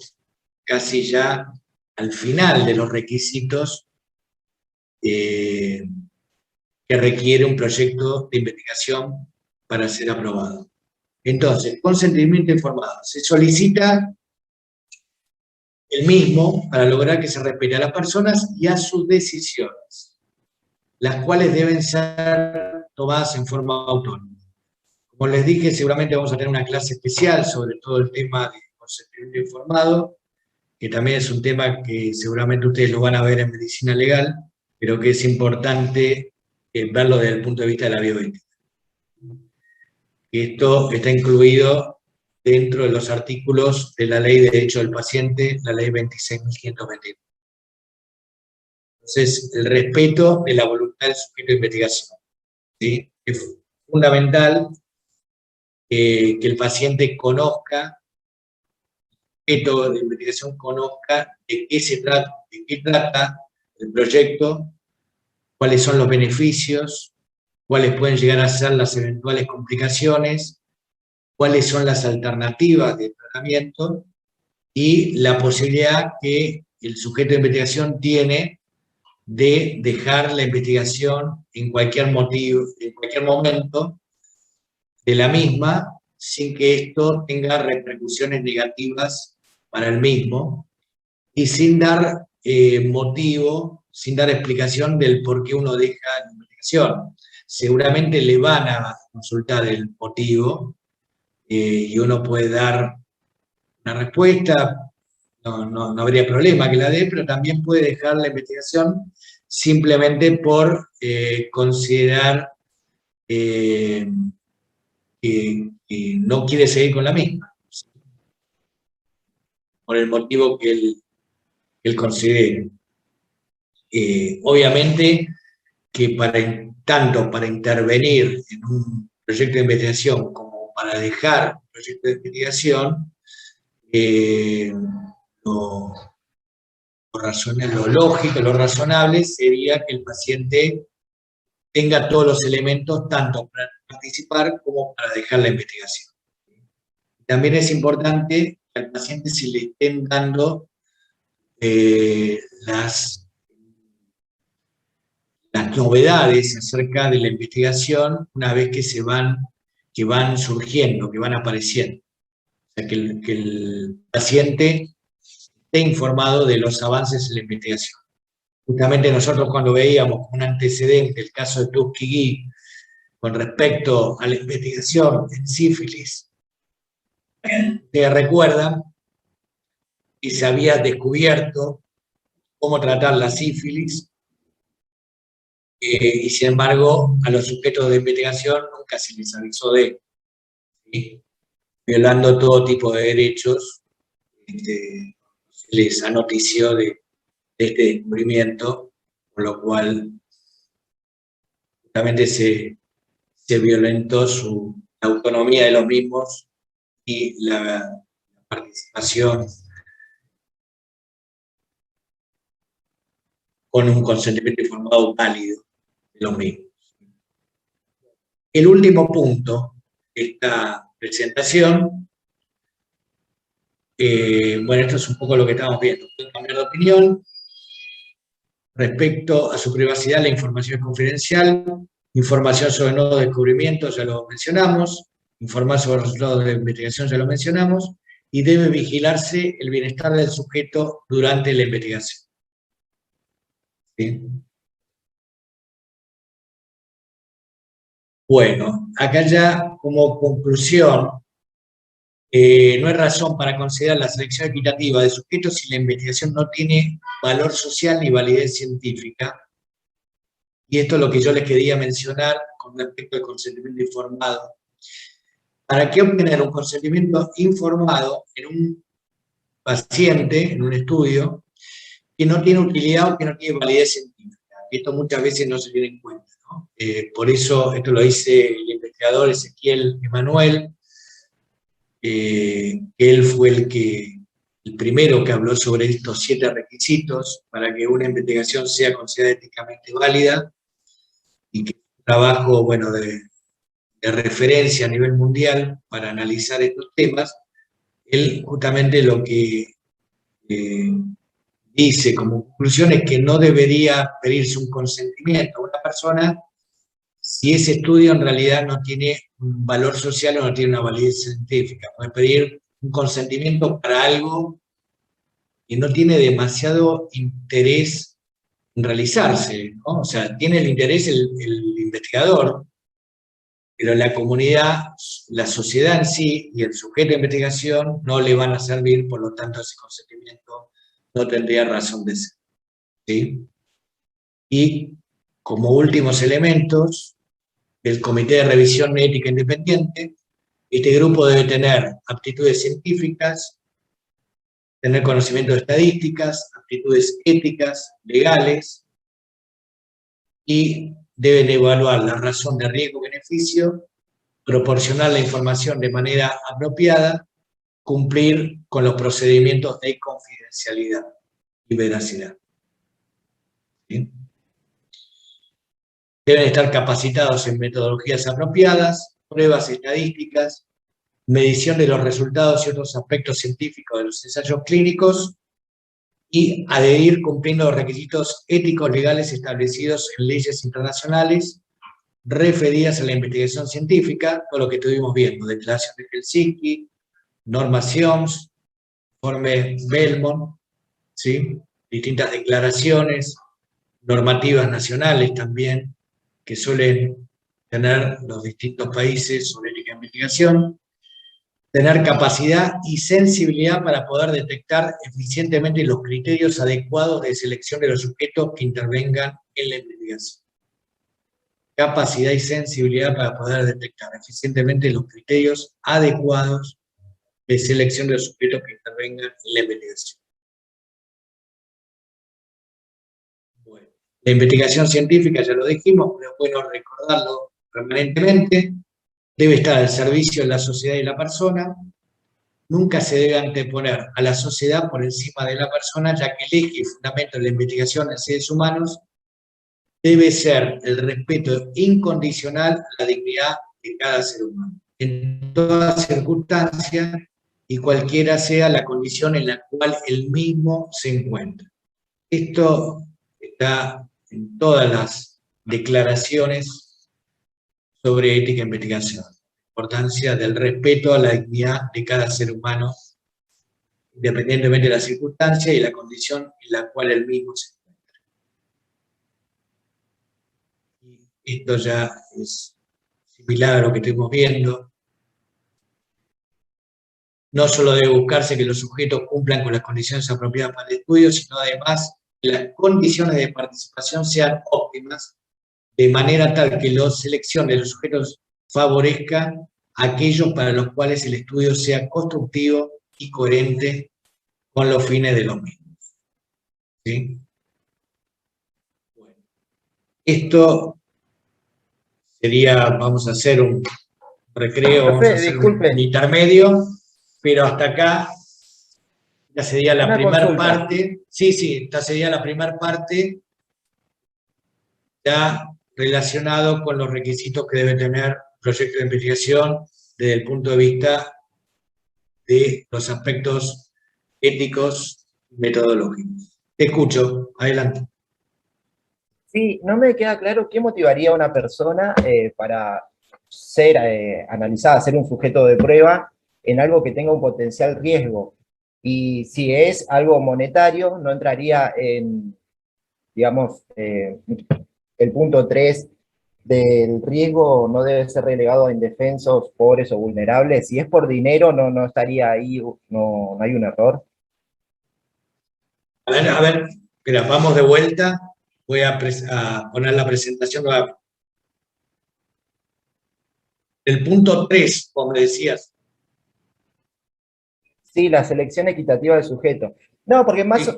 casi ya al final de los requisitos que requiere un proyecto de investigación para ser aprobado. Entonces, consentimiento informado. Se solicita el mismo para lograr que se respete a las personas y a sus decisiones, las cuales deben ser tomadas en forma autónoma. Como les dije, seguramente vamos a tener una clase especial sobre todo el tema de consentimiento informado, que también es un tema que seguramente ustedes lo van a ver en medicina legal, pero que es importante verlo desde el punto de vista de la bioética. Esto está incluido dentro de los artículos de la Ley de Derecho del Paciente, la Ley 26.522. Entonces, el respeto de la voluntad del sujeto de investigación, ¿sí? Es fundamental que el paciente conozca, el sujeto de investigación conozca de qué trata el proyecto, cuáles son los beneficios, cuáles pueden llegar a ser las eventuales complicaciones, cuáles son las alternativas de tratamiento y la posibilidad que el sujeto de investigación tiene de dejar la investigación en cualquier momento de la misma, sin que esto tenga repercusiones negativas para el mismo y sin dar motivo, sin dar explicación del por qué uno deja la investigación. Seguramente le van a consultar el motivo y uno puede dar una respuesta, no habría problema que la dé, pero también puede dejar la investigación simplemente por considerar que no quiere seguir con la misma, por el motivo que él considere. Obviamente que tanto para intervenir en un proyecto de investigación como para dejar un proyecto de investigación, lo lógico, lo razonable sería que el paciente tenga todos los elementos tanto para participar como para dejar la investigación. También es importante que al paciente se le estén dando las novedades acerca de la investigación una vez que van surgiendo, que van apareciendo. O sea, que el paciente esté informado de los avances en la investigación. Justamente nosotros cuando veíamos un antecedente, el caso de Tuskegee, con respecto a la investigación en sífilis, te recuerdan que se había descubierto cómo tratar la sífilis, y sin embargo a los sujetos de investigación nunca se les avisó de, ¿sí? Violando todo tipo de derechos, se les anotició de este descubrimiento, con lo cual justamente se violentó la autonomía de los mismos y la participación con un consentimiento informado válido de los mismos. El último punto de esta presentación, bueno, esto es un poco lo que estamos viendo. Pueden cambiar de opinión respecto a su privacidad, la información es confidencial, información sobre nuevos descubrimientos, ya lo mencionamos, informar sobre los resultados de la investigación, ya lo mencionamos, y debe vigilarse el bienestar del sujeto durante la investigación. ¿Sí? Bueno, acá ya como conclusión, no hay razón para considerar la selección equitativa de sujetos si la investigación no tiene valor social ni validez científica. Y esto es lo que yo les quería mencionar con respecto al consentimiento informado. ¿Para qué obtener un consentimiento informado en un paciente, en un estudio, que no tiene utilidad o que no tiene validez científica? Esto muchas veces no se tiene en cuenta, ¿no? Por eso, esto lo dice el investigador Ezequiel Emanuel, él fue el primero que habló sobre estos 7 requisitos para que una investigación sea considerada éticamente válida, y que es un trabajo, bueno, de referencia a nivel mundial para analizar estos temas. Él justamente lo que dice como conclusión es que no debería pedirse un consentimiento a una persona si ese estudio en realidad no tiene un valor social o no tiene una validez científica. Puede pedir un consentimiento para algo que no tiene demasiado interés en realizarse, ¿no? O sea, tiene el interés el investigador, pero la comunidad, la sociedad en sí y el sujeto de investigación no le van a servir, por lo tanto ese consentimiento no tendría razón de ser. ¿Sí? Y como últimos elementos, el Comité de Revisión Ética Independiente, este grupo debe tener aptitudes científicas, tener conocimiento de estadísticas, aptitudes éticas, legales, y deben evaluar la razón de riesgo-beneficio, proporcionar la información de manera apropiada, cumplir con los procedimientos de confidencialidad y veracidad. ¿Sí? Deben estar capacitados en metodologías apropiadas, pruebas estadísticas, medición de los resultados y otros aspectos científicos de los ensayos clínicos, y adherir cumpliendo los requisitos éticos legales establecidos en leyes internacionales referidas a la investigación científica, todo lo que estuvimos viendo, Declaración de Helsinki, normas SIOMS, informe Belmont, ¿sí? Distintas declaraciones, normativas nacionales también, que suelen tener los distintos países sobre ética de investigación, tener capacidad y sensibilidad para poder detectar eficientemente los criterios adecuados de selección de los sujetos que intervengan en la investigación. Capacidad y sensibilidad para poder detectar eficientemente los criterios adecuados de selección de los sujetos que intervengan en la investigación. Bueno, la investigación científica, ya lo dijimos, pero es bueno recordarlo permanentemente, debe estar al servicio de la sociedad y la persona. Nunca se debe anteponer a la sociedad por encima de la persona, ya que el eje y fundamento de la investigación en seres humanos debe ser el respeto incondicional a la dignidad de cada ser humano, en todas circunstancias y cualquiera sea la condición en la cual el mismo se encuentra. Esto está en todas las declaraciones sobre ética e investigación. La importancia del respeto a la dignidad de cada ser humano, independientemente de la circunstancia y la condición en la cual el mismo se encuentra. Y esto ya es similar a lo que estuvimos viendo. No solo debe buscarse que los sujetos cumplan con las condiciones apropiadas para el estudio, sino además que las condiciones de participación sean óptimas, de manera tal que la selección de los sujetos favorezca a aquellos para los cuales el estudio sea constructivo y coherente con los fines de los mismos. ¿Sí? Bueno, esto sería, vamos a hacer un recreo, vamos a hacer un intermedio, pero hasta acá ya sería la primera parte. Sí, esta sería la primera parte está relacionado con los requisitos que debe tener un proyecto de investigación desde el punto de vista de los aspectos éticos y metodológicos. Te escucho, adelante. Sí, no me queda claro qué motivaría a una persona para ser analizada, ser un sujeto de prueba en algo que tenga un potencial riesgo. Y si es algo monetario, no entraría en, digamos, el punto 3 del riesgo no debe ser relegado a indefensos, pobres o vulnerables. Si es por dinero, no estaría ahí, no hay un error. A ver, mira, vamos de vuelta. Voy a poner la presentación nueva. El punto 3, como me decías. Sí, la selección equitativa del sujeto. No, porque más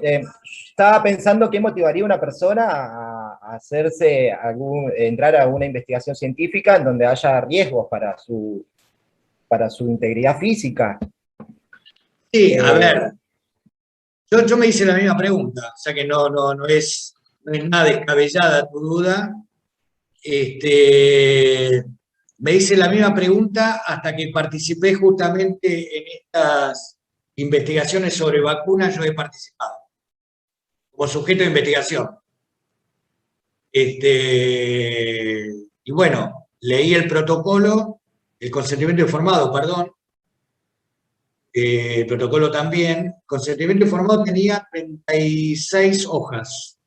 estaba pensando qué motivaría a una persona a hacerse entrar a una investigación científica en donde haya riesgos para su integridad física. Sí, a ver, yo me hice la misma pregunta, o sea que no es nada descabellada tu duda. Me hice la misma pregunta hasta que participé justamente en estas investigaciones sobre vacunas. Yo he participado como sujeto de investigación. Y bueno, leí el protocolo, el consentimiento informado, perdón, el protocolo también. Consentimiento informado tenía 36 hojas.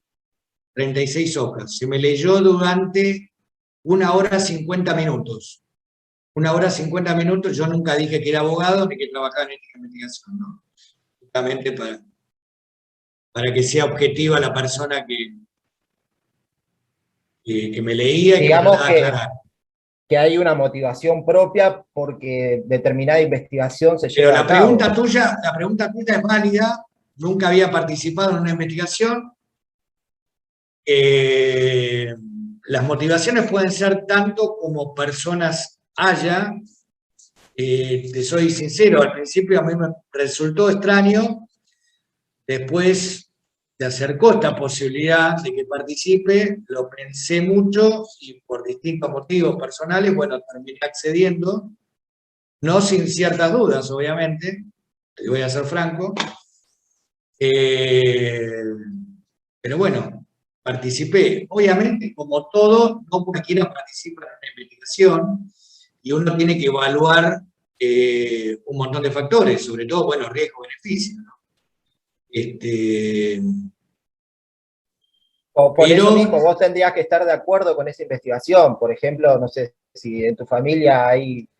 36 hojas. Se me leyó durante 1 hora 50 minutos. 1 hora 50 minutos, yo nunca dije que era abogado ni que trabajaba en ética de investigación, ¿no? Justamente para que sea objetiva la persona que me leía y que me Digamos trataba de aclarar. que hay una motivación propia porque determinada investigación se Pero lleva a cabo. la pregunta tuya es válida. Nunca había participado en una investigación. Las motivaciones pueden ser tanto como personas haya. Te soy sincero, al principio a mí me resultó extraño, después se acercó esta posibilidad de que participe, lo pensé mucho y por distintos motivos personales, bueno, terminé accediendo, no sin ciertas dudas, obviamente, te voy a ser franco, pero bueno, participé. Obviamente, como todo, no cualquiera participa en una investigación y uno tiene que evaluar un montón de factores, sobre todo, bueno, riesgo-beneficio, ¿no? O por eso Pero, mismo, vos tendrías que estar de acuerdo con esa investigación. Por ejemplo, no sé si en tu familia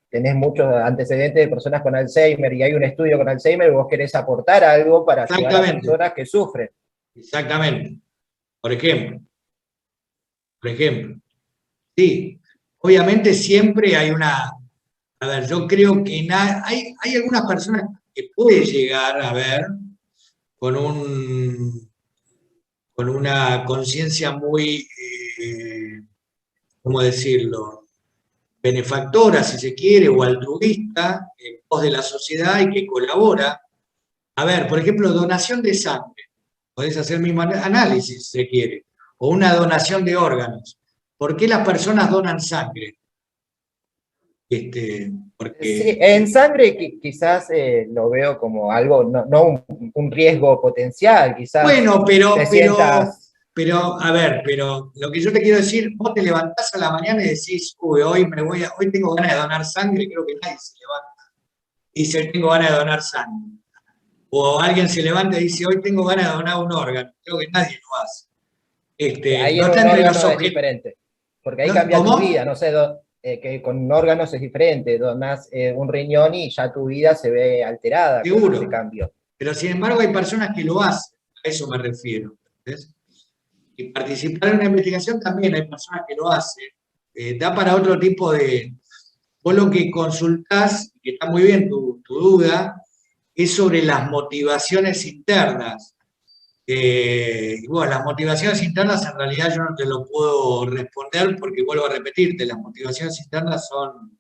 tenés muchos antecedentes de personas con Alzheimer y hay un estudio con Alzheimer y vos querés aportar algo para ayudar a exactamente, personas que sufren. exactamente. Por ejemplo, sí, obviamente siempre hay una, a ver, yo creo que hay algunas personas que puede llegar a ver con con una conciencia muy, ¿cómo decirlo?, benefactora, si se quiere, o altruista, en pos de la sociedad y que colabora. A ver, por ejemplo, donación de sangre. Podés hacer el mismo análisis, si se quiere. O una donación de órganos. ¿Por qué las personas donan sangre? Sí, Porque, en sangre quizás lo veo como algo, no un riesgo potencial, quizás bueno, te sientas. a ver, pero lo que yo te quiero decir, vos te levantás a la mañana y decís, uy, hoy tengo ganas de donar sangre, creo que nadie se levanta y dice, tengo ganas de donar sangre. O alguien se levanta y dice, hoy tengo ganas de donar un órgano, creo que nadie lo hace. Ahí No en está un entre los órgano es objetos. diferente, porque ahí cambia tu vida, ¿Cómo? no sé, que con órganos es diferente, donás un riñón y ya tu vida se ve alterada con ese Seguro. cambio. Pero sin embargo hay personas que lo hacen, a eso me refiero. ¿Ves? Y participar en una investigación también hay personas que lo hacen. Da para otro tipo de... Vos lo que consultás, que está muy bien tu duda, es sobre las motivaciones internas. Y bueno, las motivaciones internas en realidad yo no te lo puedo responder porque vuelvo a repetirte, las motivaciones internas son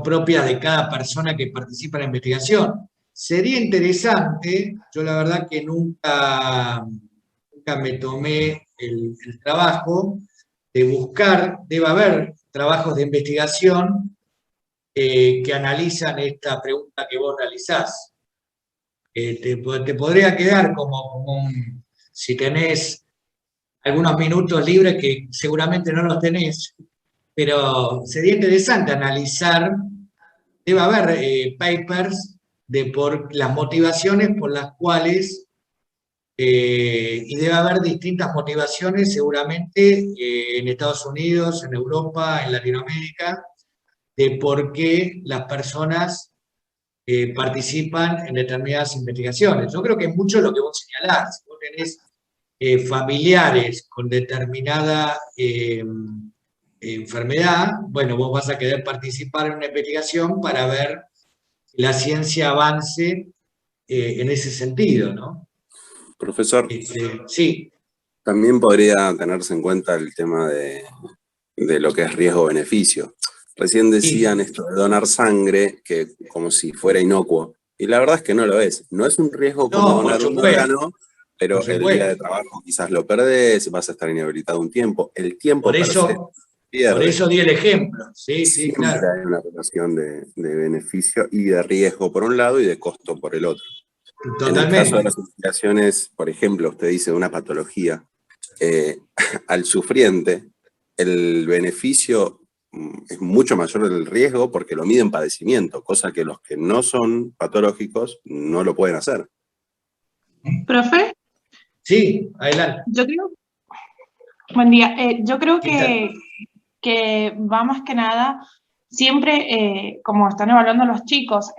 propias de cada persona que participa en la investigación. Sería interesante, yo la verdad que nunca me tomé el trabajo de buscar, debe haber trabajos de investigación que analizan esta pregunta que vos realizás. Te podría quedar si tenés algunos minutos libres, que seguramente no los tenés, pero sería interesante analizar, debe haber papers por las motivaciones por las cuales, y debe haber distintas motivaciones seguramente en Estados Unidos, en Europa, en Latinoamérica, de por qué las personas participan en determinadas investigaciones. Yo creo que es mucho lo que vos señalás. Si vos tenés familiares con determinada enfermedad, bueno, vos vas a querer participar en una investigación para ver que la ciencia avance en ese sentido, ¿no? Profesor, Sí. también podría tenerse en cuenta el tema de lo que es riesgo-beneficio. Recién decían esto de donar sangre, que como si fuera inocuo, y la verdad es que no lo es. No es un riesgo como donar un órgano, pero el día de trabajo quizás lo perdés, vas a estar inhabilitado un tiempo. El tiempo por eso di el ejemplo. Sí, siempre claro. hay una relación de beneficio y de riesgo por un lado y de costo por el otro. Totalmente. En el caso de las investigaciones, por ejemplo, usted dice de una patología, al sufriente, el beneficio es mucho mayor del riesgo porque lo miden padecimiento, cosa que los que no son patológicos no lo pueden hacer. ¿Profe? Sí, adelante. Buen día. Yo creo que va más que nada, siempre, como están evaluando los chicos,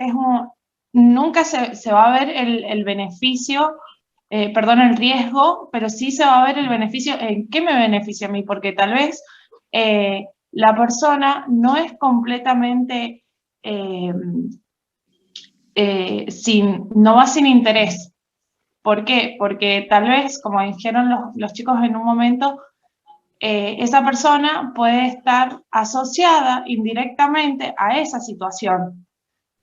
nunca se va a ver el beneficio, perdón, el riesgo, pero sí se va a ver el beneficio. ¿En qué me beneficia a mí? Porque tal vez la persona no es completamente no va sin interés. ¿Por qué? Porque tal vez, como dijeron los chicos en un momento, esa persona puede estar asociada indirectamente a esa situación,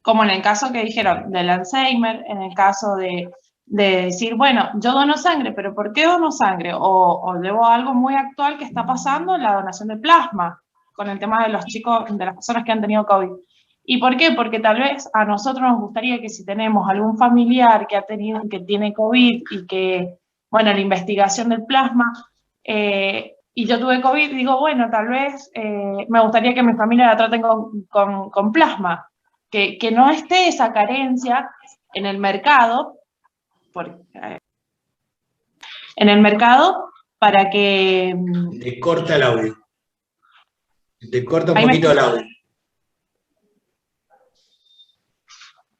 como en el caso que dijeron del Alzheimer, en el caso de decir, bueno, yo dono sangre, pero ¿por qué dono sangre? O debo algo muy actual que está pasando, la donación de plasma, con el tema de los chicos, de las personas que han tenido COVID. ¿Y por qué? Porque tal vez a nosotros nos gustaría que si tenemos algún familiar que tiene COVID y que, bueno, la investigación del plasma, y yo tuve COVID, digo, bueno, tal vez me gustaría que mi familia la traten con plasma, que no esté esa carencia en el mercado, para que... Te corta el audio. Te corta un poquito el audio.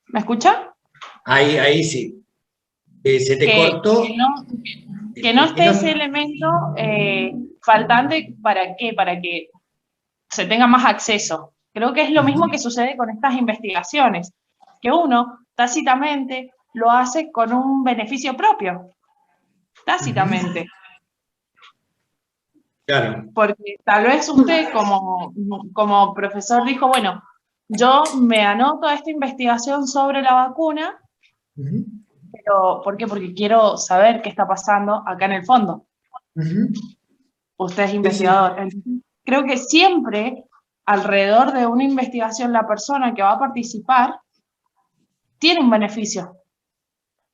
¿Me escucha? Ahí sí. Se te cortó. Que no esté ese elemento faltante, ¿para qué? Para que se tenga más acceso. Creo que es lo mismo que sucede con estas investigaciones, que uno tácitamente lo hace con un beneficio propio, tácitamente. Claro. Porque tal vez usted como profesor dijo, bueno, yo me anoto a esta investigación sobre la vacuna, pero ¿por qué? Porque quiero saber qué está pasando acá en el fondo. Usted es investigador. Creo que siempre alrededor de una investigación la persona que va a participar tiene un beneficio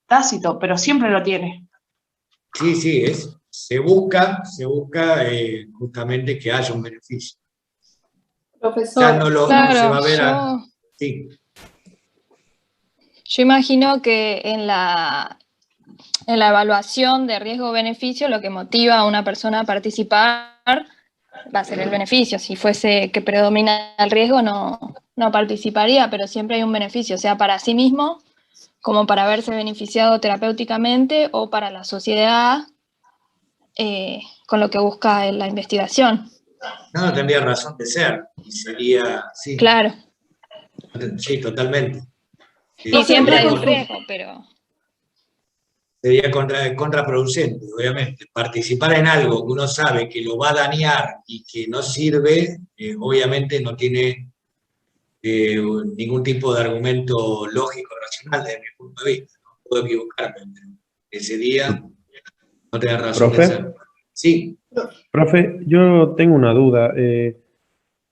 tácito, pero siempre lo tiene. Sí, se busca justamente que haya un beneficio. Profesor, ya no claro, se va a ver sí. Yo imagino que en la evaluación de riesgo-beneficio lo que motiva a una persona a participar va a ser el beneficio. Si fuese que predomina el riesgo no participaría, pero siempre hay un beneficio, sea para sí mismo, como para verse beneficiado terapéuticamente o para la sociedad con lo que busca la investigación. No tendría razón de ser. Y sería, sí. Claro. Sí, totalmente. Y siempre hay un riesgo, pero... Sería contraproducente, obviamente. Participar en algo que uno sabe que lo va a dañar y que no sirve, obviamente no tiene ningún tipo de argumento lógico, racional desde mi punto de vista. No puedo equivocarme, pero ese día no tenés razón de ser. Sí. Profe, yo tengo una duda.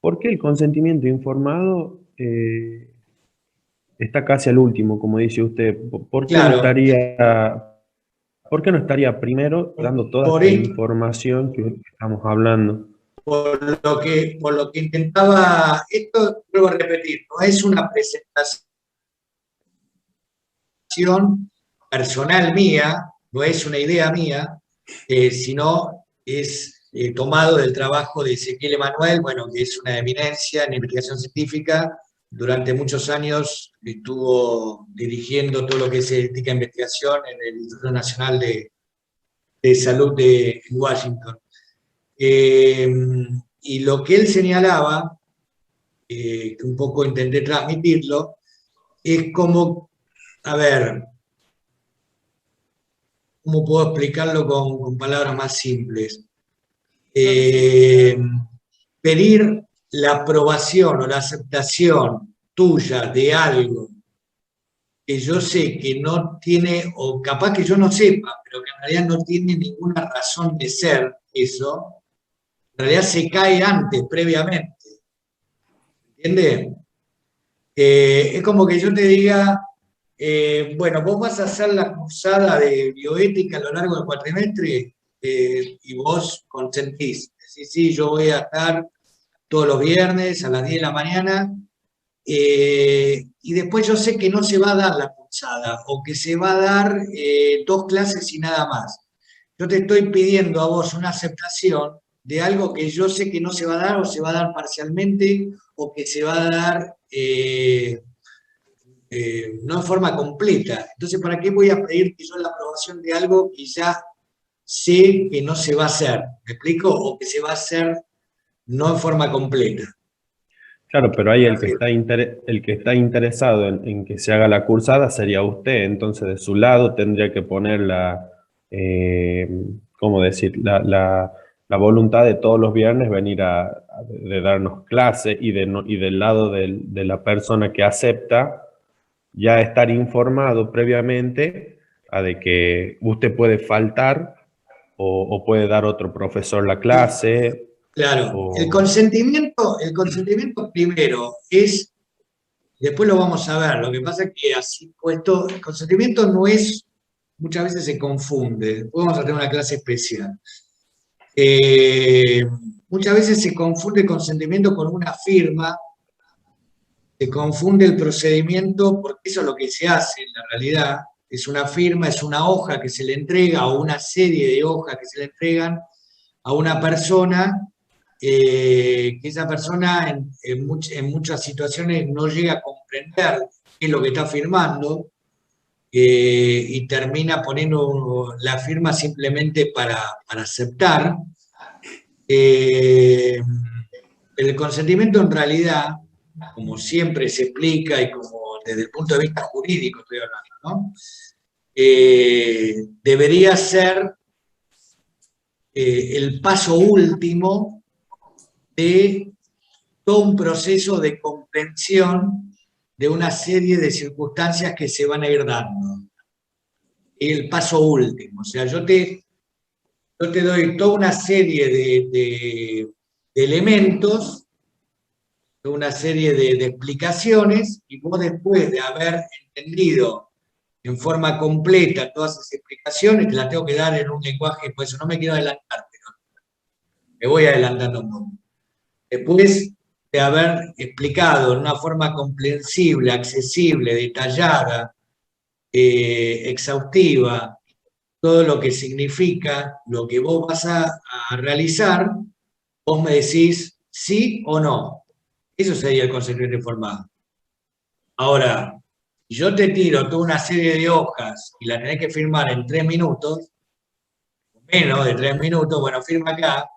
¿Por qué el consentimiento informado está casi al último, como dice usted? Claro. ¿Por qué no estaría primero dando toda Por, esta e- información que estamos hablando? por lo que intentaba, esto vuelvo a repetir, no es una presentación personal mía, no es una idea mía, sino es tomado del trabajo de Ezequiel Emanuel, bueno, que es una eminencia en investigación científica. Durante muchos años estuvo dirigiendo todo lo que es ética e investigación en el Instituto Nacional de Salud de Washington. Y lo que él señalaba, que un poco intenté transmitirlo, es como, a ver, ¿cómo puedo explicarlo con palabras más simples? Pedir la aprobación o la aceptación tuya de algo que yo sé que no tiene, o capaz que yo no sepa, pero que en realidad no tiene ninguna razón de ser eso, en realidad se cae antes, previamente. ¿Entiendes? Es como que yo te diga, bueno, vos vas a hacer la cursada de bioética a lo largo del cuatrimestre y vos consentís. Decís, sí, yo voy a estar todos los viernes a las 10 de la mañana y después yo sé que no se va a dar la cursada o que se va a dar 2 clases y nada más. Yo te estoy pidiendo a vos una aceptación de algo que yo sé que no se va a dar o se va a dar parcialmente o que se va a dar no en forma completa. Entonces, ¿para qué voy a pedirte yo la aprobación de algo que ya sé que no se va a hacer? ¿Me explico? O que se va a hacer no en forma completa. Claro, pero ahí el que está interesado en que se haga la cursada sería usted, entonces de su lado tendría que poner ¿cómo decir? La voluntad de todos los viernes venir de darnos clase y del lado de la persona que acepta ya estar informado previamente a de que usted puede faltar o puede dar otro profesor la clase. Claro, el consentimiento primero es, después lo vamos a ver, lo que pasa es que así puesto, el consentimiento no es, muchas veces se confunde, después vamos a tener una clase especial. Muchas veces se confunde el consentimiento con una firma, se confunde el procedimiento, porque eso es lo que se hace en la realidad, es una firma, es una hoja que se le entrega o una serie de hojas que se le entregan a una persona, que esa persona en muchas situaciones no llega a comprender qué es lo que está firmando y termina poniendo la firma simplemente para aceptar. El consentimiento en realidad, como siempre se explica y como desde el punto de vista jurídico estoy hablando, ¿no? Debería ser el paso último de todo un proceso de comprensión de una serie de circunstancias que se van a ir dando. El paso último, o sea, yo te doy toda una serie de elementos, una serie de explicaciones, y vos después de haber entendido en forma completa todas esas explicaciones, te las tengo que dar en un lenguaje, por eso no me quiero adelantar, pero me voy adelantando un poco. Después de haber explicado en una forma comprensible, accesible, detallada, exhaustiva, todo lo que significa lo que vos vas a realizar, vos me decís sí o no. Eso sería el consentimiento informado. Ahora, yo te tiro toda una serie de hojas y la tenés que firmar en 3 minutos, menos de 3 minutos, bueno, firma acá.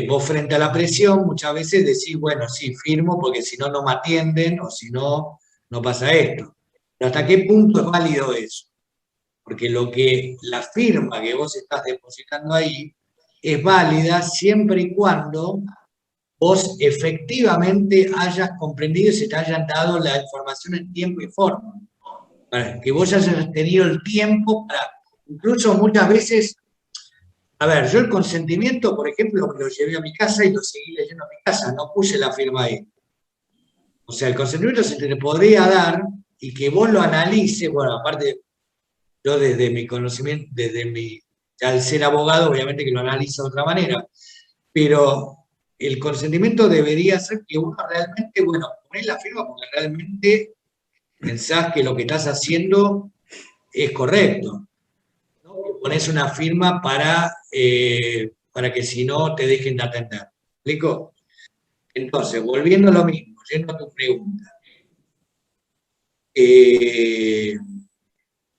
Vos frente a la presión muchas veces decís, bueno, sí, firmo porque si no, no me atienden o si no, no pasa esto. Pero ¿hasta qué punto es válido eso? Porque la firma que vos estás depositando ahí es válida siempre y cuando vos efectivamente hayas comprendido y se te hayan dado la información en tiempo y forma. Para que vos hayas tenido el tiempo para incluso muchas veces, a ver, yo el consentimiento, por ejemplo, me lo llevé a mi casa y lo seguí leyendo a mi casa, no puse la firma ahí. O sea, el consentimiento se te podría dar y que vos lo analices, bueno, aparte, yo desde mi conocimiento, al ser abogado, obviamente que lo analizo de otra manera, pero el consentimiento debería ser que uno realmente, bueno, ponés la firma porque realmente pensás que lo que estás haciendo es correcto. ¿No? Ponés una firma para que si no te dejen de atender. ¿Me explico? Entonces, volviendo a lo mismo, yendo a tu pregunta.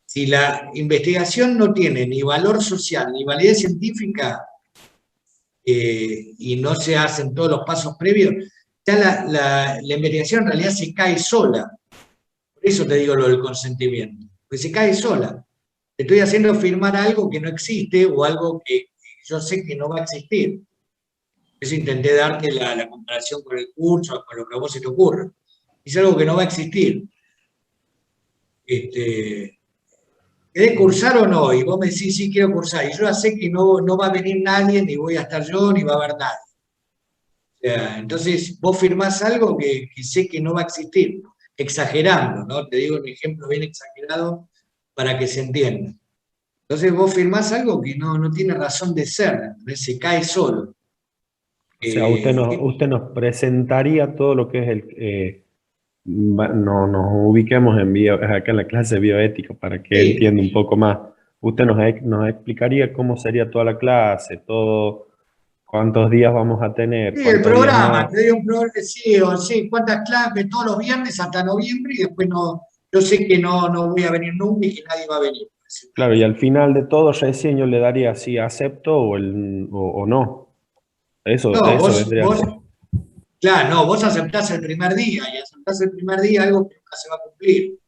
Si la investigación no tiene ni valor social ni validez científica y no se hacen todos los pasos previos, ya la investigación en realidad se cae sola. Por eso te digo lo del consentimiento, porque se cae sola. Te estoy haciendo firmar algo que no existe o algo que yo sé que no va a existir. Por eso intenté darte la comparación con el curso, con lo que a vos se te ocurra. Es algo que no va a existir. ¿Querés cursar o no? Y vos me decís, sí, quiero cursar. Y yo ya sé que no va a venir nadie, ni voy a estar yo, ni va a haber nadie. O sea, entonces, vos firmás algo que sé que no va a existir. Exagerando, ¿no? Te digo un ejemplo bien exagerado para que se entienda. Entonces, vos firmás algo que no tiene razón de ser, se cae solo. O sea, usted nos presentaría todo lo que es no nos ubiquemos acá en la clase de bioética para que Sí. entienda un poco más. Usted nos explicaría cómo sería toda la clase, todo, cuántos días vamos a tener. Sí, el programa, no. te doy un programa, sí, cuántas clases, todos los viernes hasta noviembre, y después yo sé que no voy a venir nunca y que nadie va a venir. Claro, y al final de todo recién yo le daría si acepto o no. Eso No, vendría a ser. claro, no, vos aceptás el primer día, y aceptás el primer día algo que nunca se va a cumplir.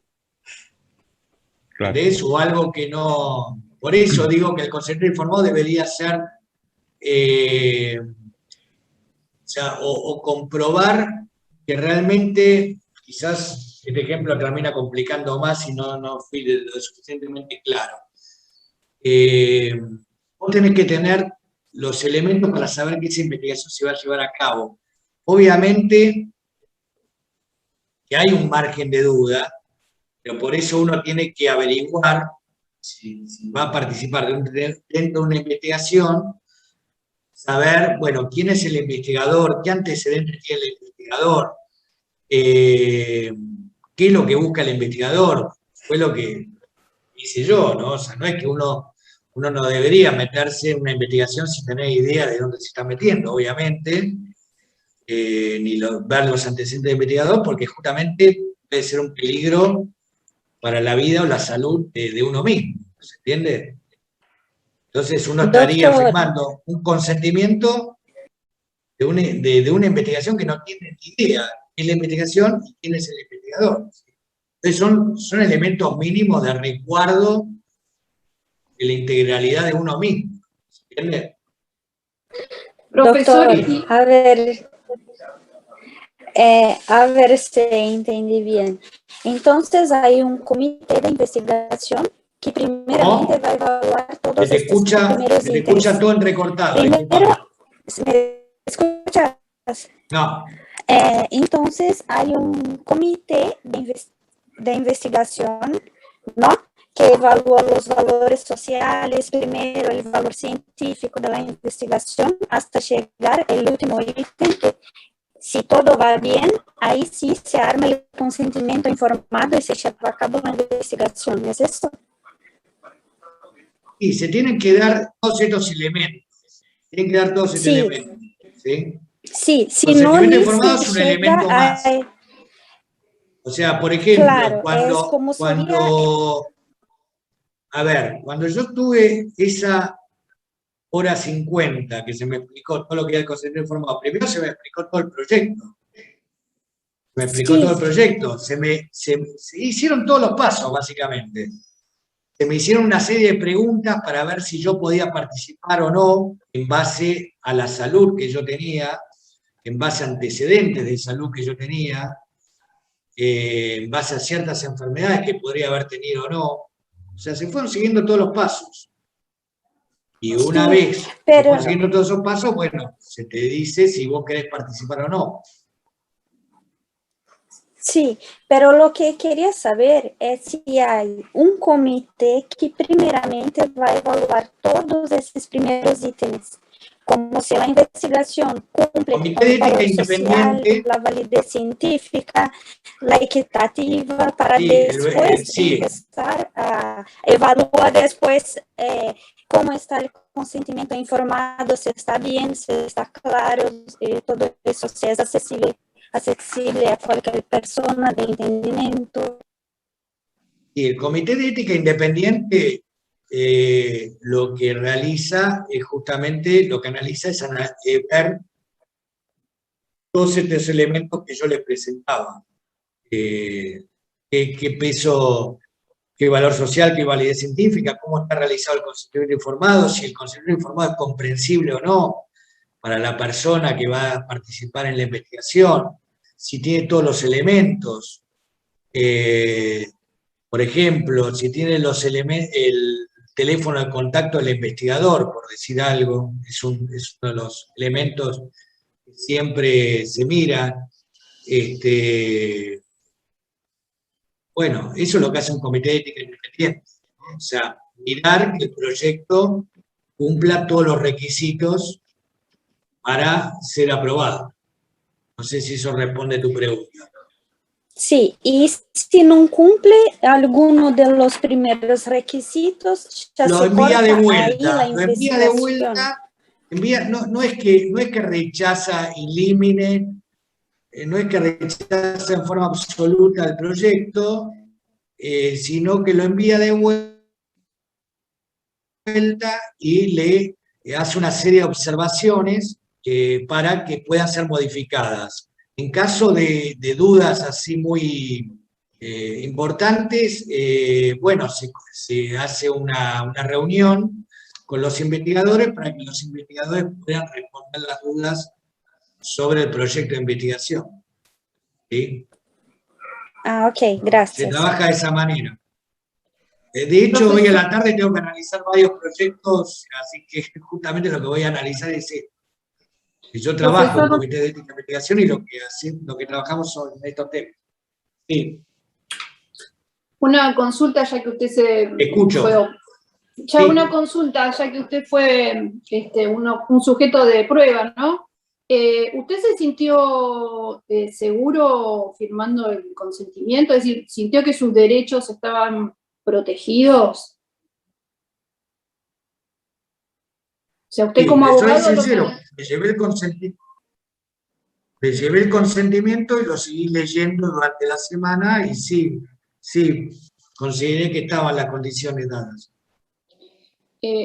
Claro. ¿Entendés? O algo que no. Por eso digo que el consentimiento informado debería ser. O comprobar que realmente, quizás este ejemplo termina complicando más y no fui lo suficientemente claro. Vos tenés que tener los elementos para saber que esa investigación se va a llevar a cabo. Obviamente que hay un margen de duda, pero por eso uno tiene que averiguar si va a participar dentro de una investigación, saber, bueno, quién es el investigador, qué antecedentes tiene el investigador, qué es lo que busca el investigador, fue lo que hice yo, ¿no? O sea, no es que uno no debería meterse en una investigación sin tener idea de dónde se está metiendo, obviamente, ni ver los antecedentes del investigador, porque justamente puede ser un peligro para la vida o la salud de uno mismo, ¿se entiende? Entonces uno estaría firmando un consentimiento de una investigación que no tiene ni idea qué es la investigación y quién es el investigador. Entonces son elementos mínimos de resguardo de la integralidad de uno mismo. ¿Se entiende? Doctor, a ver si entendí bien. Entonces hay un comité de investigación que primeramente va a evaluar todos estos primeros Se te escucha todo entrecortado. Primero, ¿me escuchas? No. Entonces hay un comité de investigación, ¿no? Que evalúa los valores sociales, primero el valor científico de la investigación, hasta llegar al último ítem, que si todo va bien, ahí sí se arma el consentimiento informado y se lleva a cabo la investigación, ¿es eso? Y se tienen que dar todos estos elementos. Tienen que dar todos estos elementos. ¿Sí? Sí, si no el informado es un elemento más. O sea, por ejemplo, claro, cuando yo tuve esa hora 50 que se me explicó todo lo que era el consentimiento informado, primero se me explicó todo el proyecto. Se hicieron todos los pasos, básicamente. Se me hicieron una serie de preguntas para ver si yo podía participar o no en base a la salud que yo tenía, en base a antecedentes de salud que yo tenía, en base a ciertas enfermedades que podría haber tenido o no. O sea, se fueron siguiendo todos los pasos. Y una Sí, vez se pero- fueron siguiendo todos esos pasos, bueno, se te dice si vos querés participar o no. Sí, pero lo que quería saber es si hay un comité que primeramente va a evaluar todos esos primeros ítems, como si la investigación cumple Comité con de el valor ética social, independiente. la validez científica, la equitativa, para Sí, después sí, empezar a evaluar después cómo está el consentimiento informado, si está bien, si está claro, todo eso, si es accesible a cualquier persona de entendimiento. y el Comité de Ética Independiente lo que realiza es justamente, lo que analiza es ver todos estos elementos que yo les presentaba. Qué peso, qué valor social, qué validez científica, cómo está realizado el consentimiento informado, si el consentimiento informado es comprensible o no para la persona que va a participar en la investigación, si tiene todos los elementos. Por ejemplo, si tiene el teléfono de contacto del investigador, por decir algo, es uno de los elementos que siempre se mira. Bueno, eso es lo que hace un comité de ética independiente, ¿no? O sea, mirar que el proyecto cumpla todos los requisitos para ser aprobado. No sé si eso responde a tu pregunta. Sí, y si no cumple alguno de los primeros requisitos, ya Lo se envía corta de ahí la vuelta, lo envía de investigación. vuelta, no es que rechaza elimine, no es que rechaza en forma absoluta el proyecto, sino que lo envía de vuelta y le hace una serie de observaciones para que puedan ser modificadas. En caso de dudas así muy importantes, bueno, se hace una reunión con los investigadores para que los investigadores puedan responder las dudas sobre el proyecto de investigación. ¿Sí? Ah, ok, Se gracias. trabaja de esa manera. De hecho, hoy a la tarde tengo que analizar varios proyectos, así que justamente lo que voy a analizar es esto. Yo trabajo en el Comité de Ética e Investigación y lo que trabajamos son estos temas. Sí. Una consulta, ya que usted Escucho. Ya Sí. una consulta, ya que usted fue un sujeto de prueba, ¿no? ¿Usted se sintió seguro firmando el consentimiento? Es decir, ¿sintió que sus derechos estaban protegidos? O sea, usted Sí, como le soy abogado... sincero, me llevé el consentimiento y lo seguí leyendo durante la semana y sí, consideré que estaban las condiciones dadas.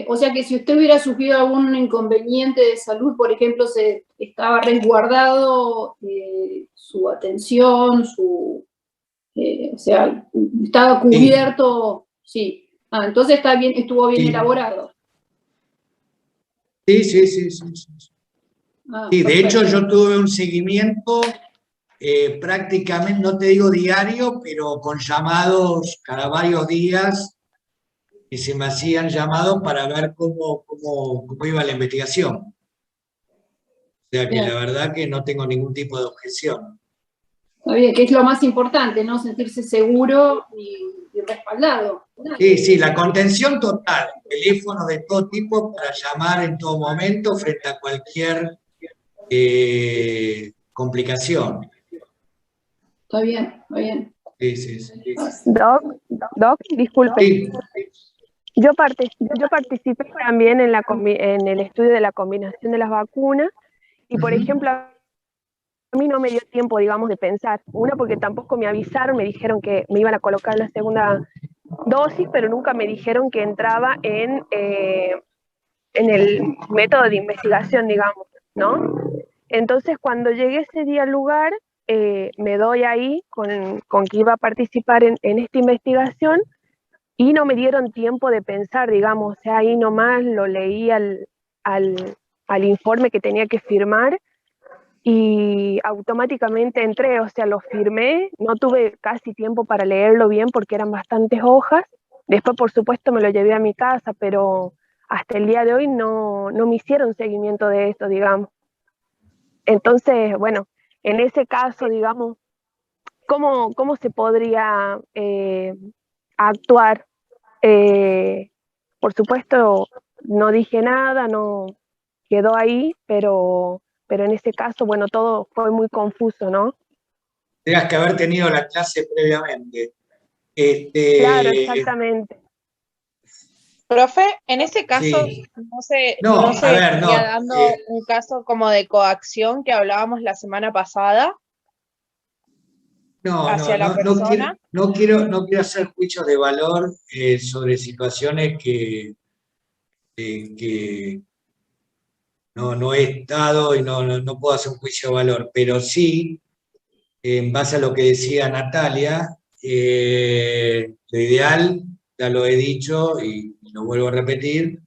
O sea que si usted hubiera sufrido algún inconveniente de salud, por ejemplo, se estaba resguardado su atención, o sea, estaba cubierto, sí. Ah, entonces estuvo bien Sí. elaborado. Sí. Ah, Sí, de perfecto. hecho yo tuve un seguimiento prácticamente, no te digo diario, pero con llamados cada varios días que se me hacían llamados para ver cómo iba la investigación. O sea que Bien. la verdad que no tengo ningún tipo de objeción. Está bien, que es lo más importante, ¿no? Sentirse seguro y respaldado. Sí, la contención total, teléfonos de todo tipo para llamar en todo momento frente a cualquier complicación. Está bien. Sí. Doc, disculpe. Sí. Yo participé también en el estudio de la combinación de las vacunas y, por ejemplo, a mí no me dio tiempo, digamos, de pensar. Una, porque tampoco me avisaron, me dijeron que me iban a colocar la segunda dosis, pero nunca me dijeron que entraba en el método de investigación, digamos, ¿no? Entonces, cuando llegué ese día al lugar, me doy ahí con que iba a participar en esta investigación y no me dieron tiempo de pensar, digamos, o sea, ahí nomás lo leí al informe que tenía que firmar y automáticamente entré, o sea, lo firmé, no tuve casi tiempo para leerlo bien porque eran bastantes hojas Después, por supuesto, me lo llevé a mi casa, pero hasta el día de hoy no me hicieron seguimiento de esto, digamos. Entonces, bueno, en ese caso, digamos, ¿cómo se podría actuar? Por supuesto, no dije nada, no quedó ahí, pero en ese caso, bueno, todo fue muy confuso, ¿no? Tendrías que haber tenido la clase previamente. Claro, exactamente. Profe, en ese caso, Sí. no se A ver, estaría dando un caso como de coacción que hablábamos la semana pasada hacia la persona. No quiero hacer juicios de valor sobre situaciones que no he estado y no puedo hacer un juicio de valor, pero sí, en base a lo que decía Natalia, lo ideal, ya lo he dicho y lo vuelvo a repetir,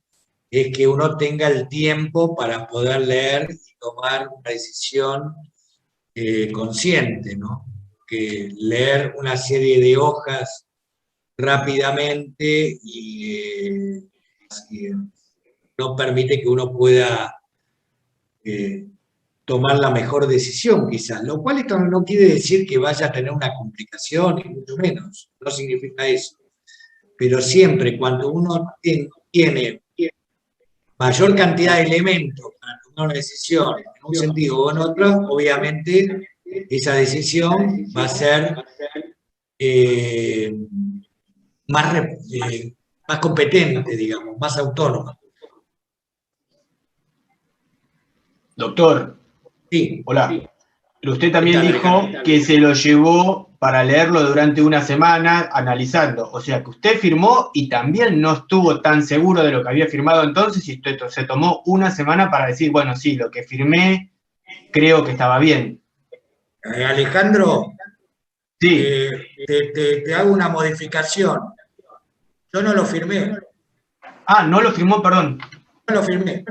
es que uno tenga el tiempo para poder leer y tomar una decisión consciente, ¿no? Que leer una serie de hojas rápidamente y no permite que uno pueda tomar la mejor decisión, quizás. Lo cual esto no quiere decir que vaya a tener una complicación, ni mucho menos. No significa eso. Pero siempre cuando uno tiene mayor cantidad de elementos para tomar una decisión en un sentido o en otro, obviamente esa decisión va a ser más competente, digamos, más autónoma. Doctor. Sí. Hola. Pero usted también dijo que se lo llevó para leerlo durante una semana analizando. O sea que usted firmó y también no estuvo tan seguro de lo que había firmado entonces y usted se tomó una semana para decir, bueno, sí, lo que firmé creo que estaba bien. Alejandro, sí. Te hago una modificación. Yo no lo firmé. Ah, no lo firmó, perdón. No lo firmé.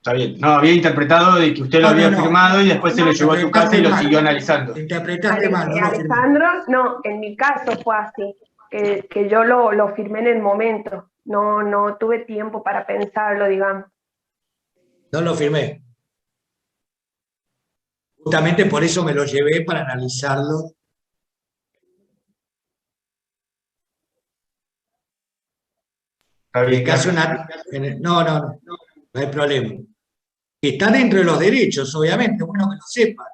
Está bien. No, había interpretado de que usted lo había firmado y después se lo llevó a su casa y lo siguió analizando. Interpretaste mal, no lo firmé. Alejandro, no, en mi caso fue así, que yo lo firmé en el momento, no tuve tiempo para pensarlo, digamos. No lo firmé. Justamente por eso me lo llevé para analizarlo. En el caso no hay problema. Está dentro de los derechos, obviamente, bueno que lo sepan.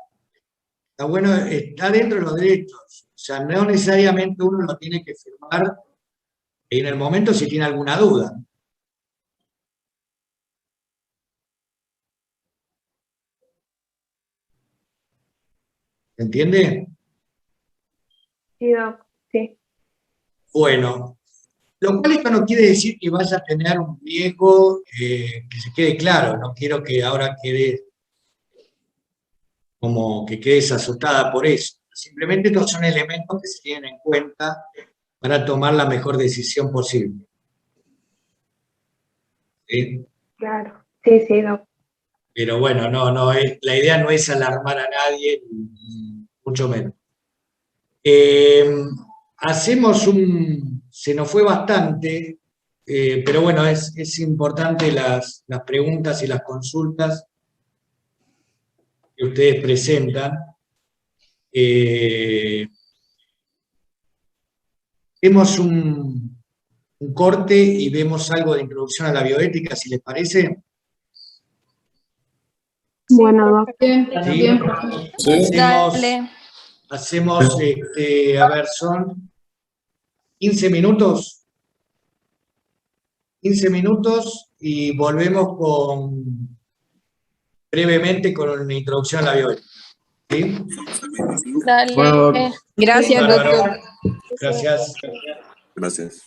Está bueno, está dentro de los derechos. O sea, no necesariamente uno lo tiene que firmar en el momento si tiene alguna duda. ¿Se entiende? Sí, Doc, sí. Bueno, lo cual esto no quiere decir que vaya a tener un riesgo, que se quede claro. No quiero que ahora quede como que quedes asustada por eso. Simplemente estos son elementos que se tienen en cuenta para tomar la mejor decisión posible. ¿Sí? Claro, sí, Doc. Pero bueno, la idea no es alarmar a nadie, ni mucho menos. Se nos fue bastante, pero bueno, es importante las preguntas y las consultas que ustedes presentan. Vemos un corte y vemos algo de introducción a la bioética, si les parece. Bueno, Doc. ¿Sí? Hacemos, a ver, son 15 minutos. 15 minutos y volvemos brevemente con una introducción a la bioética. ¿Sí? Dale. Bueno, gracias, doctor. Gracias. Gracias.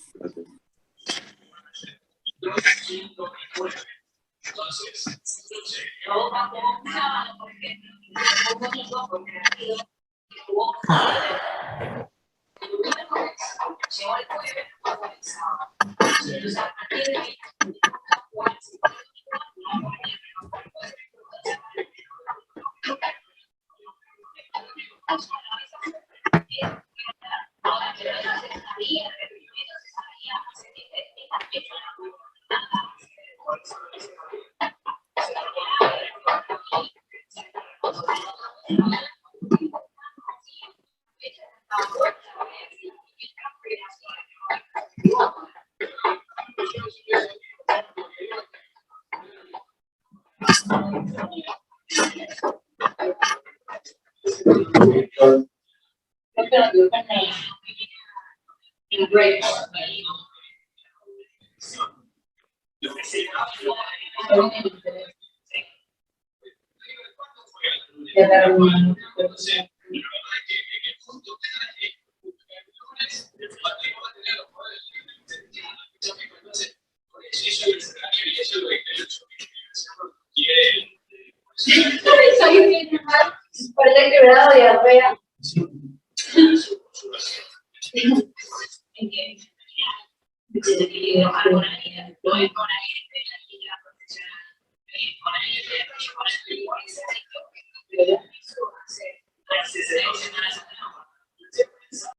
Parece quebrado diarrea.